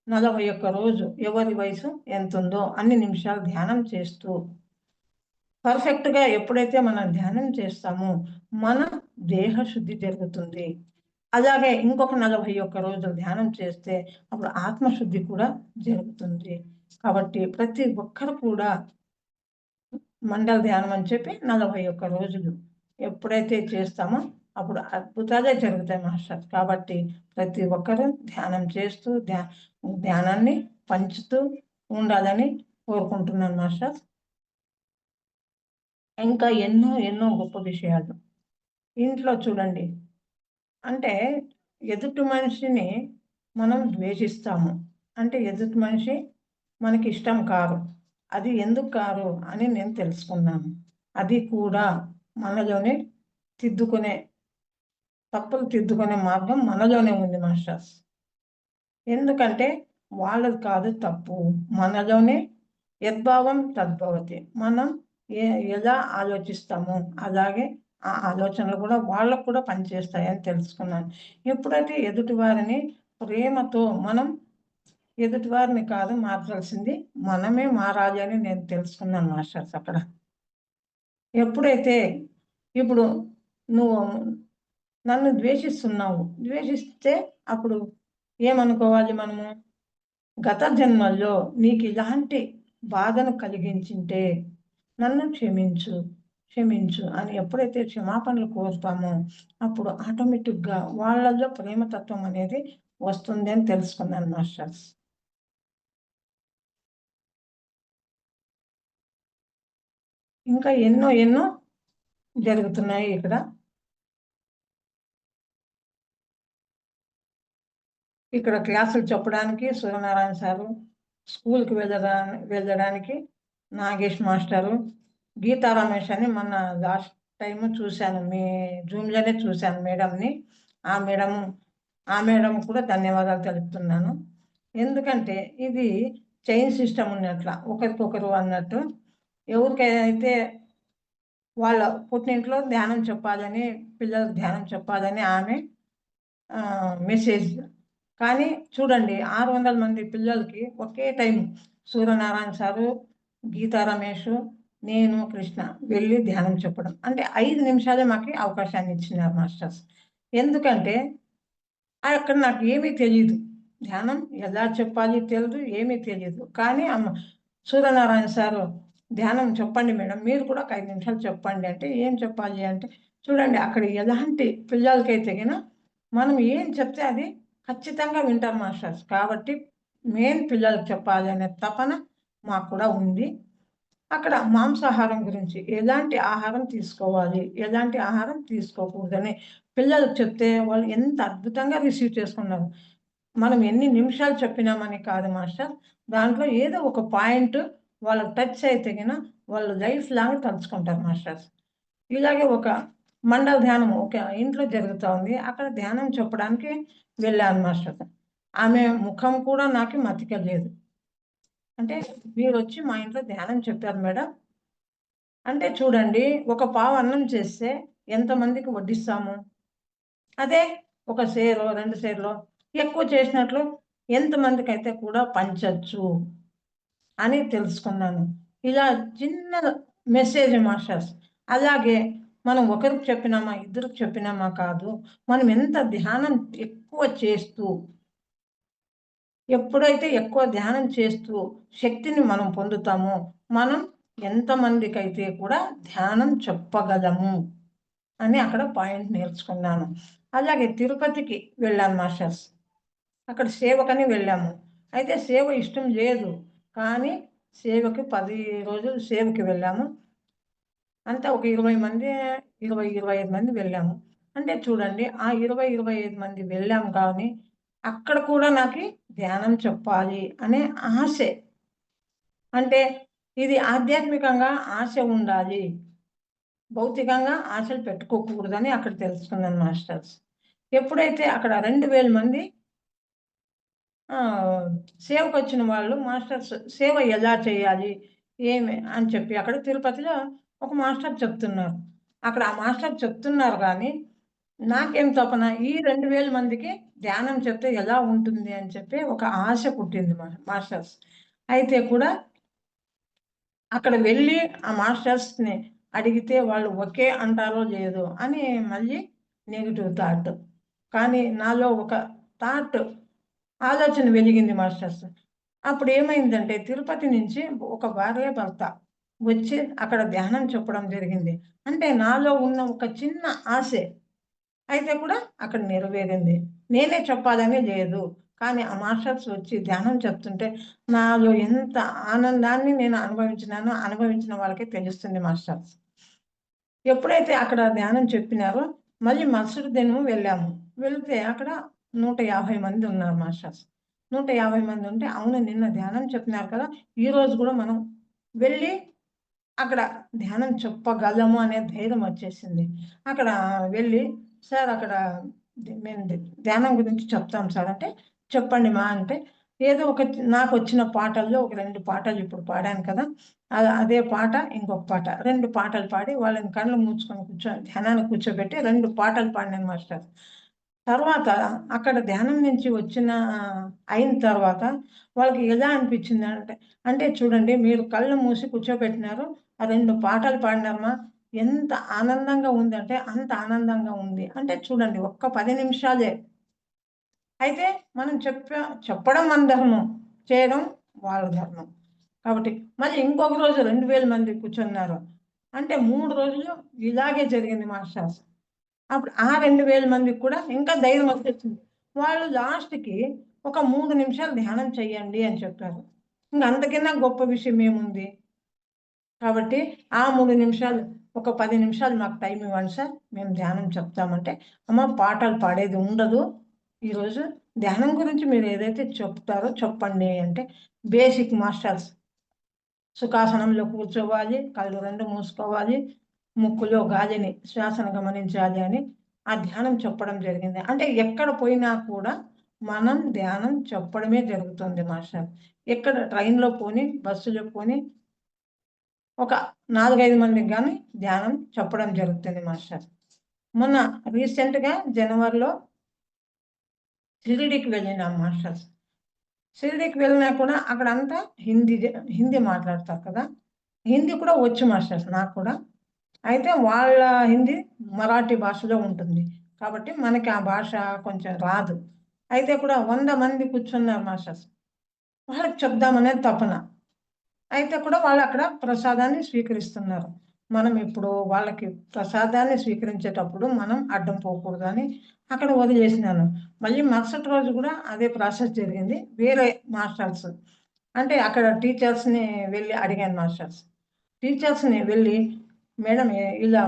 41 రోజు ఎవరి వయసు ఎంత ఉందో అన్ని నిమిషాలు ధ్యానం చేస్తూ పర్ఫెక్ట్గా ఎప్పుడైతే మనం ధ్యానం చేస్తామో మన దేహ శుద్ధి జరుగుతుంది. అలాగే ఇంకొక 41 రోజులు ధ్యానం చేస్తే అప్పుడు ఆత్మశుద్ధి కూడా జరుగుతుంది. కాబట్టి ప్రతి ఒక్కరు కూడా మండల ధ్యానం అని చెప్పి 41 రోజులు ఎప్పుడైతే చేస్తామో అప్పుడు అద్భుతాలే జరుగుతాయి మాస్టర్. కాబట్టి ప్రతి ఒక్కరూ ధ్యానం చేస్తూ ధ్యానాన్ని పంచుతూ ఉండాలని కోరుకుంటున్నాను మాస్టర్. ఇంకా ఎన్నో ఎన్నో గొప్ప విషయాలు ఇంట్లో చూడండి. అంటే ఎదుటి మనిషిని మనం ద్వేషిస్తాము అంటే ఎదుటి మనిషి మనకి ఇష్టం కాదు. అది ఎందుకు కాదు అని నేను తెలుసుకున్నాను. అది కూడా మనలోనే తప్పులు తిద్దుకునే మార్గం మనలోనే ఉంది మాస్టర్స్. ఎందుకంటే వాళ్ళది కాదు తప్పు, మనలోనే యద్భావం తద్భవతి. మనం ఎలా ఆలోచిస్తామో అలాగే ఆ ఆలోచనలు కూడా వాళ్ళకు కూడా పనిచేస్తాయని తెలుసుకున్నాను. ఎప్పుడైతే ఎదుటివారిని ప్రేమతో మనం ఎదుటివారిని కాదు మార్చాల్సింది మనమే మారాలి అని నేను తెలుసుకున్నాను మాస్టర్స్ అక్కడ. ఎప్పుడైతే ఇప్పుడు నువ్వు నన్ను ద్వేషిస్తే అప్పుడు ఏమనుకోవాలి మనము, గత జన్మల్లో నీకు ఇలాంటి బాధను కలిగించింటే నన్ను క్షమించు అని ఎప్పుడైతే క్షమాపణలు కోరుతామో అప్పుడు ఆటోమేటిక్గా వాళ్ళల్లో ప్రేమతత్వం అనేది వస్తుంది అని తెలుసుకున్నాను మాస్టర్స్. ఇంకా ఎన్నో ఎన్నో జరుగుతున్నాయి ఇక్కడ. ఇక్కడ క్లాసులు చెప్పడానికి సూర్యనారాయణ సారు, స్కూల్కి వెళ్ళడానికి నాగేష్ మాస్టరు, గీతా రమేష్ అని మొన్న లాస్ట్ టైం చూశాను, మీ జూమ్లోనే చూశాను మేడంని. ఆ మేడం కూడా ధన్యవాదాలు తెలుపుతున్నాను. ఎందుకంటే ఇది చైన్ సిస్టమ్ ఉన్నట్ల, ఒకరికొకరు అన్నట్టు. ఎవరికైతే వాళ్ళ పుట్టింట్లో ధ్యానం చెప్పాలని, పిల్లలకు ధ్యానం చెప్పాలని ఆమె మెసేజ్. కానీ చూడండి 600 మంది పిల్లలకి ఒకే టైం సూర్యనారాయణ సారు, గీతా రమేష్, నేను, కృష్ణ వెళ్ళి ధ్యానం చెప్పడం అంటే 5 నిమిషాలే మాకు అవకాశాన్ని ఇచ్చినారు మాస్టర్స్. ఎందుకంటే అక్కడ నాకు ఏమీ తెలియదు, ధ్యానం ఎలా చెప్పాలి తెలియదు, ఏమీ తెలియదు. కానీ సూర్యనారాయణ సారు ధ్యానం చెప్పండి మేడం, మీరు కూడా 5 నిమిషాలు చెప్పండి అంటే ఏం చెప్పాలి అంటే చూడండి అక్కడ ఎలాంటి పిల్లలకైతే మనం ఏం చెప్తే అది ఖచ్చితంగా వింటారు మాస్టర్స్. కాబట్టి మెయిన్ పిల్లలకు చెప్పాలి అనే తపన మాకు కూడా ఉంది. అక్కడ మాంసాహారం గురించి ఎలాంటి ఆహారం తీసుకోవాలి, ఎలాంటి ఆహారం తీసుకోకూడదని పిల్లలకు చెప్తే వాళ్ళు ఎంత అద్భుతంగా రిసీవ్ చేసుకున్నారు. మనం ఎన్ని నిమిషాలు చెప్పినామని కాదు మాస్టర్, దాంట్లో ఏదో ఒక పాయింట్ వాళ్ళకి టచ్ అయితే గిన వాళ్ళు లైఫ్ లాంగ్ తలుచుకుంటారు మాస్టర్స్. ఇలాగే ఒక మండల ధ్యానం ఒక ఇంట్లో జరుగుతూ ఉంది, అక్కడ ధ్యానం చెప్పడానికి వెళ్ళాను మాస్టర్. ఆమె ముఖం కూడా నాకు మతికలేదు. అంటే మీరు వచ్చి మా ఇంట్లో ధ్యానం చెప్పారు మేడం అంటే, చూడండి ఒక పావు అన్నం చేస్తే ఎంతమందికి వడ్డిస్తాము, అదే ఒక సేరో 2 సేర్లో ఎక్కువ చేసినట్లు ఎంతమందికి అయితే కూడా పంచచ్చు అని తెలుసుకున్నాను. ఇలా చిన్న మెసేజ్ మాస్టర్స్. అలాగే మనం ఒకరికి చెప్పినామా, ఇద్దరికి చెప్పినామా కాదు, మనం ఎంత ధ్యానం ఎక్కువ చేస్తూ, ఎప్పుడైతే ఎక్కువ ధ్యానం చేస్తూ శక్తిని మనం పొందుతామో, మనం ఎంతమందికైతే కూడా ధ్యానం చెప్పగలము అని అక్కడ పాయింట్ నేర్చుకున్నాను. అలాగే తిరుపతికి వెళ్ళాను మాస్టర్స్. అక్కడ సేవకని వెళ్ళాము. అయితే సేవ ఇష్టం లేదు, కానీ సేవకి 10 రోజులు సేవకి వెళ్ళాము. అంతా ఒక 20 మంది, 25 మంది వెళ్ళాము. అంటే చూడండి, ఆ 25 మంది వెళ్ళాము కానీ అక్కడ కూడా నాకు ధ్యానం చెప్పాలి అనే ఆశే. అంటే ఇది ఆధ్యాత్మికంగా ఆశ ఉండాలి, భౌతికంగా ఆశలు పెట్టుకోకూడదని అక్కడ తెలుసుకున్నాను మాస్టర్స్. ఎప్పుడైతే అక్కడ 2000 మంది సేవకొచ్చిన వాళ్ళు మాస్టర్స్ సేవ ఎలా చేయాలి, ఏమి అని చెప్పి అక్కడ తిరుపతిలో ఒక మాస్టర్ చెప్తున్నారు. అక్కడ ఆ మాస్టర్ చెప్తున్నారు కానీ నాకేం తపన, ఈ 2000 మందికి ధ్యానం చెప్తే ఎలా ఉంటుంది అని చెప్పి ఒక ఆశ పుట్టింది మాస్టర్స్. అయితే కూడా అక్కడ వెళ్ళి ఆ మాస్టర్స్ని అడిగితే వాళ్ళు ఒకే అంటారో లేదో అని మళ్ళీ నెగిటివ్ థాట్. కానీ నాలో ఒక థాట్ ఆలోచన వెలిగింది మాస్టర్స్. అప్పుడు ఏమైందంటే తిరుపతి నుంచి ఒక భార్య భర్త వచ్చి అక్కడ ధ్యానం చెప్పడం జరిగింది. అంటే నాలో ఉన్న ఒక చిన్న ఆశే అయితే కూడా అక్కడ నెరవేరింది. నేనే చెప్పాలని లేదు, కానీ ఆ మాస్టర్స్ వచ్చి ధ్యానం చెప్తుంటే నాలో ఎంత ఆనందాన్ని నేను అనుభవించినానో అనుభవించిన వాళ్ళకే తెలుస్తుంది మాస్టర్స్. ఎప్పుడైతే అక్కడ ధ్యానం చెప్పినారో మళ్ళీ మరుసటి దినం వెళ్ళాము. వెళితే అక్కడ 150 మంది ఉన్నారు మాస్టర్స్. 150 మంది ఉంటే, అవును నిన్న ధ్యానం చెప్పినారు కదా, ఈరోజు కూడా మనం వెళ్ళి అక్కడ ధ్యానం చెప్పగలము అనే ధైర్యం వచ్చేసింది. అక్కడ వెళ్ళి, సార్ అక్కడ మేము ధ్యానం గురించి చెప్తాం సార్ అంటే, చెప్పండి మా అంటే, ఏదో ఒక నాకు వచ్చిన పాటల్లో ఒక 2 పాటలు ఇప్పుడు పాడాను కదా, అదే పాట ఇంకొక పాట 2 పాటలు పాడి వాళ్ళని కళ్ళు మూసుకొని ధ్యానాన్ని కూర్చోబెట్టి 2 పాటలు పాడినాను మాస్టర్. తర్వాత అక్కడ ధ్యానం నుంచి అయిన తర్వాత వాళ్ళకి ఎలా అనిపించింది అంటే, అంటే చూడండి మీరు కళ్ళు మూసి కూర్చోబెట్టినారు, ఆ 2 పాటలు పాడినారమ్మా, ఎంత ఆనందంగా ఉందంటే అంత ఆనందంగా ఉంది. అంటే చూడండి ఒక్క 10 నిమిషాలే. అయితే మనం చెప్పడం మన ధర్మం, చేయడం వాళ్ళ ధర్మం. కాబట్టి మళ్ళీ ఇంకొక రోజు 2000 మంది కూర్చున్నారు. అంటే 3 రోజులు ఇలాగే జరిగింది మాస్టర్స్. అప్పుడు ఆ 2000 మందికి కూడా ఇంకా ధైర్యం వచ్చేసింది. వాళ్ళు లాస్ట్‌కి ఒక 3 నిమిషాలు ధ్యానం చేయండి అని చెప్పారు. ఇంక అంతకన్నా గొప్ప విషయం ఏముంది? కాబట్టి ఆ 3 నిమిషాలు, ఒక 10 నిమిషాలు మాకు టైం ఇవ్వండి సార్, మేము ధ్యానం చెప్తామంటే, అమ్మ పాటలు పాడేది ఉండదు, ఈరోజు ధ్యానం గురించి మీరు ఏదైతే చెప్తారో చెప్పండి అంటే, బేసిక్ మాస్టర్స్ సుఖాసనంలో కూర్చోవాలి, కళ్ళు 2 మూసుకోవాలి, ముక్కులో గాలిని శ్వాసను గమనించాలి అని ఆ ధ్యానం చెప్పడం జరిగింది. అంటే ఎక్కడ పోయినా కూడా మనం ధ్యానం చెప్పడమే జరుగుతుంది మాస్టర్. ఎక్కడ ట్రైన్‌లో పోనీ, బస్సులో పోనీ ఒక 4, 5 మందికి గాని ధ్యానం చెప్పడం జరుగుతుంది మాస్టర్. మొన్న రీసెంట్‌గా జనవరిలో షిరిడీకి వెళ్ళినాం మాస్టర్స్. షిరిడీకి వెళ్ళినా కూడా అక్కడంతా హిందీ మాట్లాడతారు కదా! హిందీ కూడా వచ్చు మాస్టర్స్ నాకు కూడా. అయితే వాళ్ళ హిందీ మరాఠీ భాషలో ఉంటుంది. కాబట్టి మనకి ఆ భాష కొంచెం రాదు. అయితే కూడా 100 మంది కూర్చున్నారు మాస్టర్స్. వాళ్ళకి చెప్దామనే తపన. అయితే కూడా వాళ్ళక్కడ ప్రసాదాన్ని స్వీకరిస్తున్నారు. మనం ఇప్పుడు వాళ్ళకి ప్రసాదాన్ని స్వీకరించేటప్పుడు మనం అడ్డం పోకూడదని అక్కడ వదిలేసినాను. మళ్ళీ మరుసటి రోజు కూడా అదే ప్రాసెస్ జరిగింది. వేరే మాస్టర్స్ అంటే అక్కడ టీచర్స్‌ని వెళ్ళి అడిగాను మాస్టర్స్. టీచర్స్‌ని వెళ్ళి, మేడం ఇలా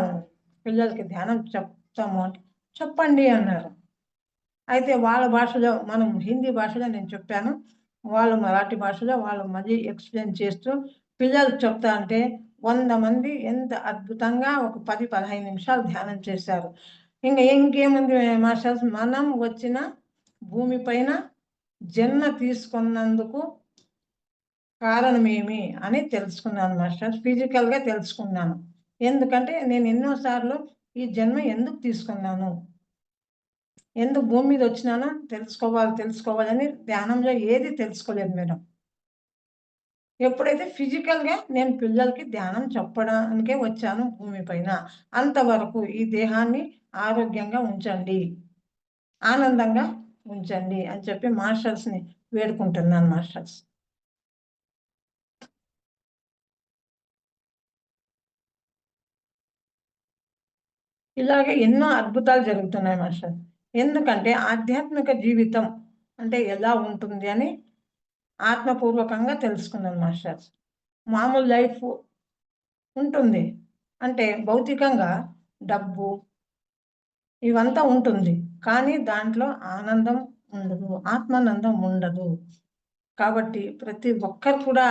పిల్లలకి ధ్యానం చెప్తాము అంటే, చెప్పండి అన్నారు. అయితే వాళ్ళ భాషలో మనం హిందీ భాషలో నేను చెప్పాను, వాళ్ళు మరాఠీ భాషలో వాళ్ళు మళ్ళీ ఎక్స్ప్లెయిన్ చేస్తూ పిల్లలు చెప్తా అంటే 100 మంది ఎంత అద్భుతంగా ఒక 10-15 నిమిషాలు ధ్యానం చేశారు. ఇంకేముంది మాస్టర్స్, మనం వచ్చిన భూమిపైన జన్మ తీసుకున్నందుకు కారణమేమి అని తెలుసుకున్నాను మాస్టర్స్. ఫిజికల్గా తెలుసుకున్నాను. ఎందుకంటే నేను ఎన్నోసార్లు ఈ జన్మ ఎందుకు తీసుకున్నాను, ఎందుకు భూమి మీద వచ్చినానో తెలుసుకోవాలని ధ్యానంలో ఏది తెలుసుకోలేదు మేడం. ఎప్పుడైతే ఫిజికల్గా నేను పిల్లలకి ధ్యానం చెప్పడానికే వచ్చాను భూమి పైన, అంతవరకు ఈ దేహాన్ని ఆరోగ్యంగా ఉంచండి, ఆనందంగా ఉంచండి అని చెప్పి మాస్టర్స్ని వేడుకుంటున్నాను మాస్టర్స్. ఇలాగే ఎన్నో అద్భుతాలు జరుగుతున్నాయి మాస్టర్. ఎందుకంటే ఆధ్యాత్మిక జీవితం అంటే ఎలా ఉంటుంది అని ఆత్మపూర్వకంగా తెలుసుకున్నాను మాస్టర్స్. మామూలు లైఫ్ ఉంటుంది అంటే భౌతికంగా డబ్బు ఇవంతా ఉంటుంది, కానీ దాంట్లో ఆనందం ఉండదు, ఆత్మానందం ఉండదు. కాబట్టి ప్రతి ఒక్కరు కూడా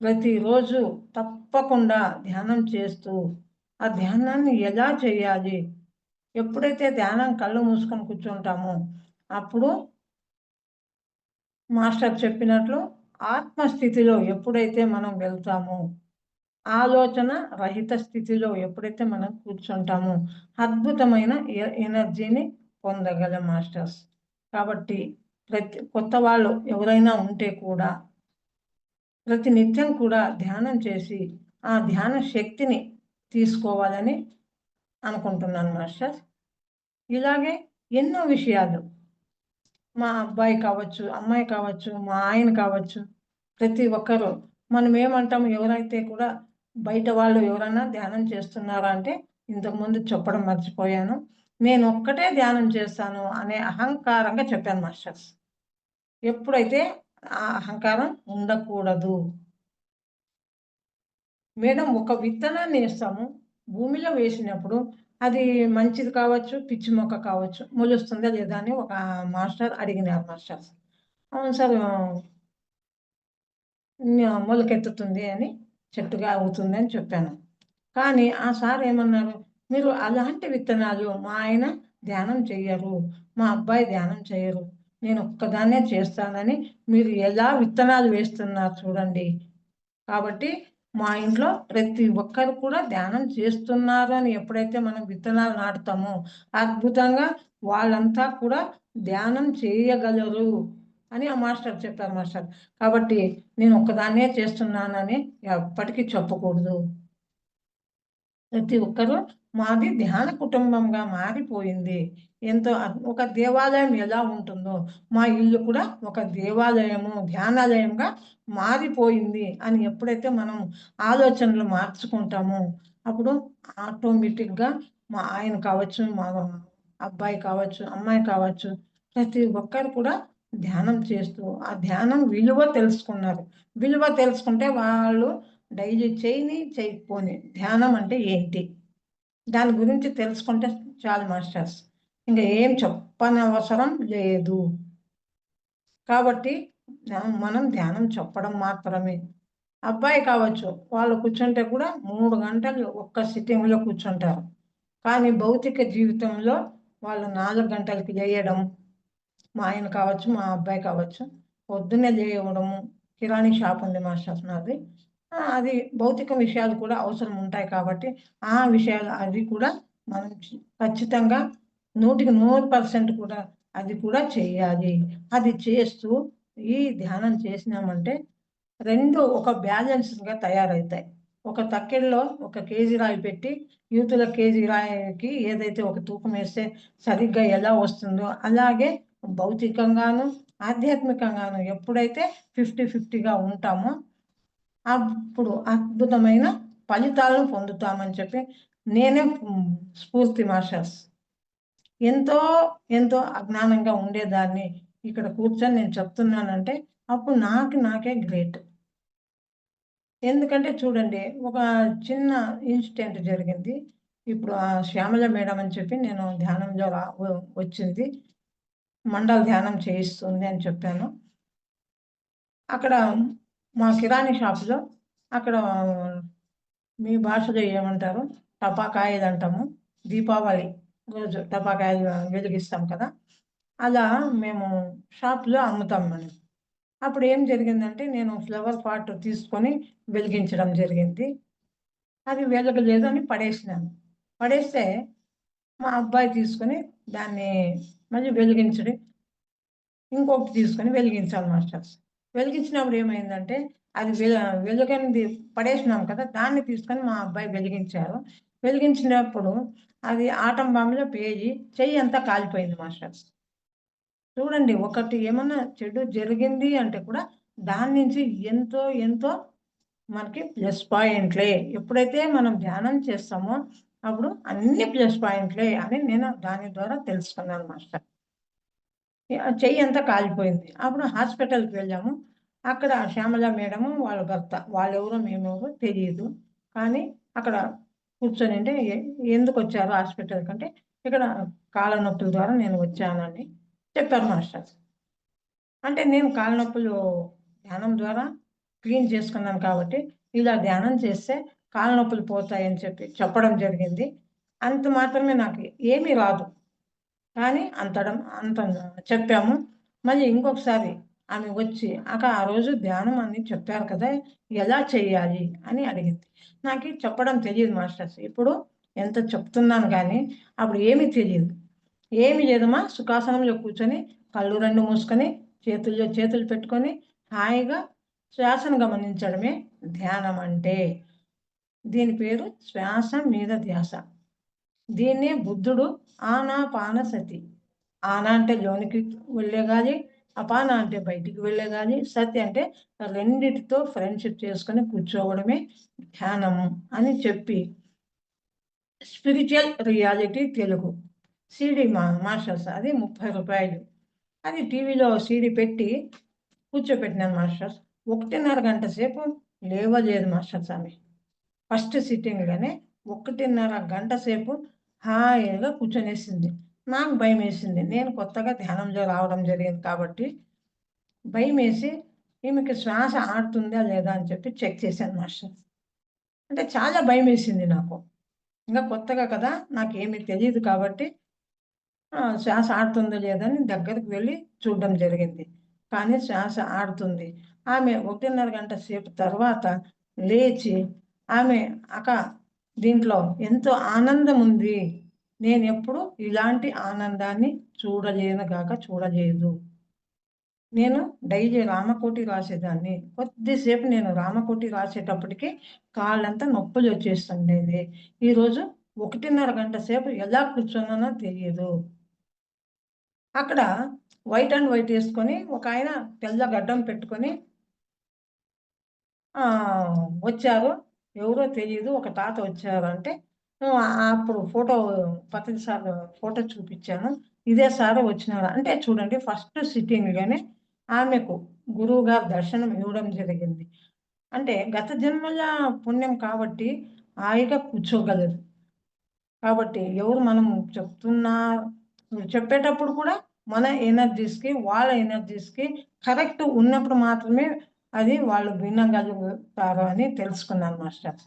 ప్రతిరోజు తప్పకుండా ధ్యానం చేస్తూ ఆ ధ్యానాన్ని ఎలా చేయాలి, ఎప్పుడైతే ధ్యానం కళ్ళు మూసుకొని కూర్చుంటామో అప్పుడు మాస్టర్ చెప్పినట్లు ఆత్మస్థితిలో ఎప్పుడైతే మనం వెళ్తామో, ఆలోచన రహిత స్థితిలో ఎప్పుడైతే మనం కూర్చుంటామో అద్భుతమైన ఎనర్జీని పొందగలం మాస్టర్స్. కాబట్టి కొత్త వాళ్ళు ఎవరైనా ఉంటే కూడా ప్రతినిత్యం కూడా ధ్యానం చేసి ఆ ధ్యాన శక్తిని తీసుకోవాలని అనుకుంటున్నాను మాస్టర్. ఇలాగే ఎన్నో విషయాలు, మా అబ్బాయి కావచ్చు, అమ్మాయి కావచ్చు, మా ఆయన కావచ్చు, ప్రతి ఒక్కరూ మనం ఏమంటాం, ఎవరైతే కూడా బయట వాళ్ళు ఎవరైనా ధ్యానం చేస్తున్నారా అంటే ఇంతకుముందు చెప్పడం మర్చిపోయాను, నేను ఒక్కటే ధ్యానం చేస్తాను అనే అహంకారంగా చెప్పాను మాస్టర్స్. ఎప్పుడైతే ఆ అహంకారం ఉండకూడదు మేడం. ఒక విత్తనాన్ని వేస్తాము, భూమిలో వేసినప్పుడు అది మంచిది కావచ్చు, పిచ్చి మొక్క కావచ్చు, మొలుస్తుందా లేదా అని ఒక మాస్టర్ అడిగినారు మాస్టర్స్. అవును సార్, మొలకెత్తుతుంది అని, చెట్టుగా అవుతుంది అని చెప్పాను. కానీ ఆ సార్ ఏమన్నారు, మీరు అలాంటి విత్తనాలు, మా ఆయన ధ్యానం చెయ్యరు, మా అబ్బాయి ధ్యానం చేయరు, నేను ఒక్కదాన్నే చేస్తానని మీరు ఎలా విత్తనాలు వేస్తున్నారు చూడండి. కాబట్టి మా ఇంట్లో ప్రతి ఒక్కరు కూడా ధ్యానం చేస్తున్నారు అని ఎప్పుడైతే మనం విత్తనాలు నాటుతామో అద్భుతంగా వాళ్ళంతా కూడా ధ్యానం చేయగలరు అని ఆ మాస్టర్ చెప్పారు మాస్టర్. కాబట్టి నేను ఒక్కదాన్నే చేస్తున్నానని ఎప్పటికీ చెప్పకూడదు. ప్రతి ఒక్కరూ మాది ధ్యాన కుటుంబంగా మారిపోయింది. ఎంతో ఒక దేవాలయం ఎలా ఉంటుందో మా ఇల్లు కూడా ఒక దేవాలయము, ధ్యానాలయంగా మారిపోయింది అని ఎప్పుడైతే మనం ఆలోచనలు మార్చుకుంటామో అప్పుడు ఆటోమేటిక్గా మా ఆయన కావచ్చు, మా అబ్బాయి కావచ్చు, అమ్మాయి కావచ్చు, ప్రతి ఒక్కరు కూడా ధ్యానం చేస్తూ ఆ ధ్యానం విలువ తెలుసుకున్నారు. విలువ తెలుసుకుంటే వాళ్ళు డైలీ చేయకపోని ధ్యానం అంటే ఏంటి దాని గురించి తెలుసుకుంటే చాలు మాస్టర్స్, ఇంకా ఏం చెప్పనవసరం లేదు. కాబట్టి మనం ధ్యానం చెప్పడం మాత్రమే. అబ్బాయి కావచ్చు, వాళ్ళు కూర్చుంటే కూడా 3 గంటలు ఒక్క సిట్టింగ్లో కూర్చుంటారు, కానీ భౌతిక జీవితంలో వాళ్ళు 4 గంటలకి చేయడం, మా ఆయన కావచ్చు, మా అబ్బాయి కావచ్చు, పొద్దున్నే చేయడము, కిరాణీ షాప్ ఉంది మాస్టర్స్ నాది, అది భౌతిక విషయాలు కూడా అవసరం ఉంటాయి కాబట్టి ఆ విషయాలు అవి కూడా మనం ఖచ్చితంగా 100% కూడా అది కూడా చేయాలి. అది చేస్తూ ఈ ధ్యానం చేసినామంటే రెండు ఒక బ్యాలెన్స్గా తయారవుతాయి. ఒక తక్కెడలో 1 కేజీ రాయి పెట్టి యూతుల కేజీ రాయికి ఏదైతే ఒక తూకం వేస్తే సరిగ్గా ఎలా వస్తుందో అలాగే భౌతికంగాను ఆధ్యాత్మికంగాను ఎప్పుడైతే 50-50గా ఉంటామో అప్పుడు అద్భుతమైన ఫలితాలను పొందుతామని చెప్పి నేనే స్ఫూర్తి మాస్టర్స్. ఎంతో ఎంతో అజ్ఞానంగా ఉండేదాన్ని ఇక్కడ కూర్చొని నేను చెప్తున్నానంటే అప్పుడు నాకే గ్రేట్. ఎందుకంటే చూడండి, ఒక చిన్న ఇన్సిడెంట్ జరిగింది. ఇప్పుడు ఆ శ్యామల మేడం అని చెప్పి నేను ధ్యానంలో వచ్చింది. మండల ధ్యానం చేయిస్తుంది అని చెప్పాను. అక్కడ మా కిరాణీ షాపులో అక్కడ మీ భాషలో ఏమంటారు, టపాకాయలు అంటాము. దీపావళి రోజు టపాకాయలు వెలిగిస్తాం కదా, అలా మేము షాప్లో అమ్ముతాం మనం. అప్పుడు ఏం జరిగిందంటే నేను ఫ్లవర్ పాట్ తీసుకొని వెలిగించడం జరిగింది. అది వెలగలేదు అని పడేసినాను. పడేస్తే మా అబ్బాయి తీసుకొని దాన్ని మళ్ళీ వెలిగించడం, ఇంకొకటి తీసుకొని వెలిగించాలి మాస్టర్స్. వెలిగించినప్పుడు ఏమైందంటే అది వెలుగనిది పడేసినాం కదా, దాన్ని తీసుకొని మా అబ్బాయి వెలిగించారు. వెలిగించినప్పుడు అది ఆటం బాంబులో పేగి చెయ్యి అంతా కాలిపోయింది మాస్టర్స్. చూడండి, ఒకటి ఏమన్నా చెడు జరిగింది అంటే కూడా దాని నుంచి ఎంతో ఎంతో మనకి ప్లస్ పాయింట్లే. ఎప్పుడైతే మనం ధ్యానం చేస్తామో అప్పుడు అన్ని ప్లస్ పాయింట్లే అని నేను దాని ద్వారా తెలుసుకున్నాను మాస్టర్. చెయ్యి అంతా కాలిపోయింది. అప్పుడు హాస్పిటల్కి వెళ్ళాము. అక్కడ శ్యామల మేడము వాళ్ళ భర్త, వాళ్ళెవరో మేమెవరో తెలియదు. కానీ అక్కడ కూర్చొని అంటే ఎందుకు వచ్చారు హాస్పిటల్కి అంటే ఇక్కడ కాళ్ళ నొప్పుల ద్వారా నేను వచ్చానని చెప్పారు మాస్టర్. అంటే నేను కాళ్ళ నొప్పులు ధ్యానం ద్వారా క్లీన్ చేసుకున్నాను కాబట్టి ఇలా ధ్యానం చేస్తే కాళ్ళ నొప్పులు పోతాయని చెప్పడం జరిగింది. అంత మాత్రమే, నాకు ఏమీ రాదు కానీ అంత చెప్పాము. మళ్ళీ ఇంకొకసారి ఆమె వచ్చి అక్క ఆ రోజు ధ్యానం అని చెప్పారు కదా, ఎలా చేయాలి అని అడిగింది. నాకు చెప్పడం తెలియదు మాస్టర్స్. ఇప్పుడు ఎంత చెప్తున్నాను కానీ అప్పుడు ఏమీ తెలియదు. ఏమి లేదమ్మా, సుఖాసనంలో కూర్చొని కళ్ళు రెండు మూసుకొని చేతుల్లో చేతులు పెట్టుకొని హాయిగా శ్వాసను గమనించడమే ధ్యానం అంటే. దీని పేరు శ్వాస మీద ధ్యాస. దీన్నే బుద్ధుడు ఆనాపానసతి, ఆన అంటే లోనికి వెళ్ళే గాలి, అపాన అంటే బయటికి వెళ్ళే గాలి, సతి అంటే రెండిటితో ఫ్రెండ్షిప్ చేసుకొని కూర్చోవడమే ధ్యానము అని చెప్పి spiritual reality Telugu CD masters, అది 30 రూపాయలు. అది టీవీలో సీడీ పెట్టి కూర్చోపెట్టినాను మాస్టర్స్. 1.5 గంట సేపు లేవలేదు మాస్టర్స్. ఆమె ఫస్ట్ సిట్టింగ్లోనే 1.5 గంట సేపు హాయిగా కూర్చొనేసింది. నాకు భయం వేసింది. నేను కొత్తగా ధ్యానంలో రావడం జరిగింది కాబట్టి భయం వేసి ఈమెకి శ్వాస ఆడుతుందా లేదా అని చెప్పి చెక్ చేశాను మాస్టర్. అంటే చాలా భయం వేసింది నాకు. ఇంకా కొత్తగా కదా, నాకేమీ తెలియదు కాబట్టి శ్వాస ఆడుతుందో లేదని దగ్గరికి వెళ్ళి చూడడం జరిగింది. కానీ శ్వాస ఆడుతుంది. ఆమె 1.5 గంట సేపు తర్వాత లేచి ఆమె అక్క దీంట్లో ఎంతో ఆనందం ఉంది, నేను ఎప్పుడు ఇలాంటి ఆనందాన్ని చూడలేదు. నేను డైలీ రామకోటి రాసేదాన్ని. కొద్దిసేపు నేను రామకోటి రాసేటప్పటికి కాళ్ళంతా నొప్పులు వచ్చేస్తుండేది. ఈరోజు 1.5 గంట సేపు ఎలా కూర్చున్నానో తెలియదు. అక్కడ వైట్ అండ్ వైట్ వేసుకొని ఒక ఆయన తెల్ల గడ్డం పెట్టుకొని వచ్చారు. ఎవరో తెలియదు, ఒక తాత వచ్చారు అంటే అప్పుడు పత్రిక సార్ ఫోటో చూపించాను. ఇదే సార్ వచ్చినారు అంటే చూడండి, ఫస్ట్ సిట్టింగ్లోనే ఆమెకు గురువు గారు దర్శనం ఇవ్వడం జరిగింది. అంటే గత జన్మల పుణ్యం కాబట్టి హాయిగా కూర్చోగలరు. కాబట్టి ఎవరు మనం చెప్పేటప్పుడు కూడా మన ఎనర్జీస్కి వాళ్ళ ఎనర్జీస్కి కరెక్ట్ ఉన్నప్పుడు మాత్రమే అది వాళ్ళు వినగలుగుతారు అని తెలుసుకున్నాను మాస్టర్.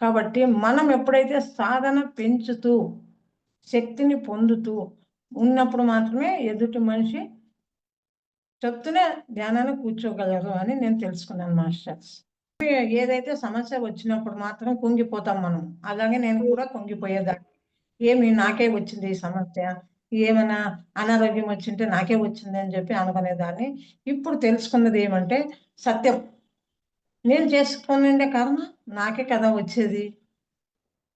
కాబట్టి మనం ఎప్పుడైతే సాధన పెంచుతూ శక్తిని పొందుతూ ఉన్నప్పుడు మాత్రమే ఎదుటి మనిషి చెప్తూనే ధ్యానాన్ని కూర్చోగలరు అని నేను తెలుసుకున్నాను మాస్టర్స్. ఏదైతే సమస్య వచ్చినప్పుడు మాత్రం కుంగిపోతాం మనం. అలాగే నేను కూడా కుంగిపోయేదాన్ని. ఏమి నాకే వచ్చింది ఈ సమస్య, ఏమైనా అనారోగ్యం వచ్చింటే నాకే వచ్చింది అని చెప్పి అనుకునేదాన్ని. ఇప్పుడు తెలుసుకున్నది ఏమంటే సత్యం. నేను చేసుకునే కర్మ నాకే కదా వచ్చేది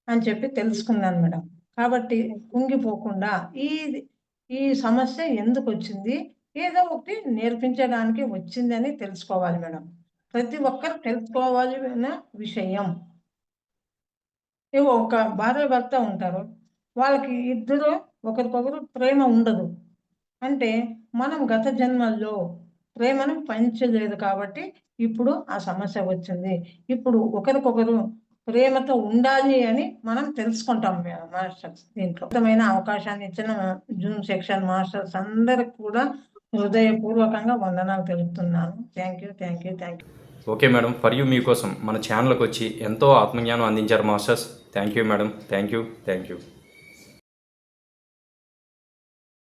అని చెప్పి తెలుసుకున్నాను మేడం. కాబట్టి కుంగిపోకుండా ఈ సమస్య ఎందుకు వచ్చింది, ఏదో ఒకటి నేర్పించడానికి వచ్చిందని తెలుసుకోవాలి మేడం. ప్రతి ఒక్కరు తెలుసుకోవాల్సిన విషయం. ఒక భార్య భర్త ఉంటారు, వాళ్ళకి ఇద్దరు ఒకరికొకరు ప్రేమ ఉండదు అంటే మనం గత జన్మల్లో ప్రేమను పంచలేదు కాబట్టి ఇప్పుడు ఆ సమస్య వచ్చింది. ఇప్పుడు ఒకరికొకరు ప్రేమతో ఉండాలి అని మనం తెలుసుకుంటాం మాస్టర్స్. దీంట్లో అద్భుతమైన అవకాశాన్ని ఇచ్చిన జూమ్ సెక్షన్ మాస్టర్స్ అందరికి కూడా హృదయపూర్వకంగా వందనాలు తెలుపుతున్నాను. Thank you. Okay madam, for you మీకోసం మన ఛానల్కి వచ్చి ఎంతో ఆత్మజ్ఞానం అందించారు masters. Thank you madam. Thank you.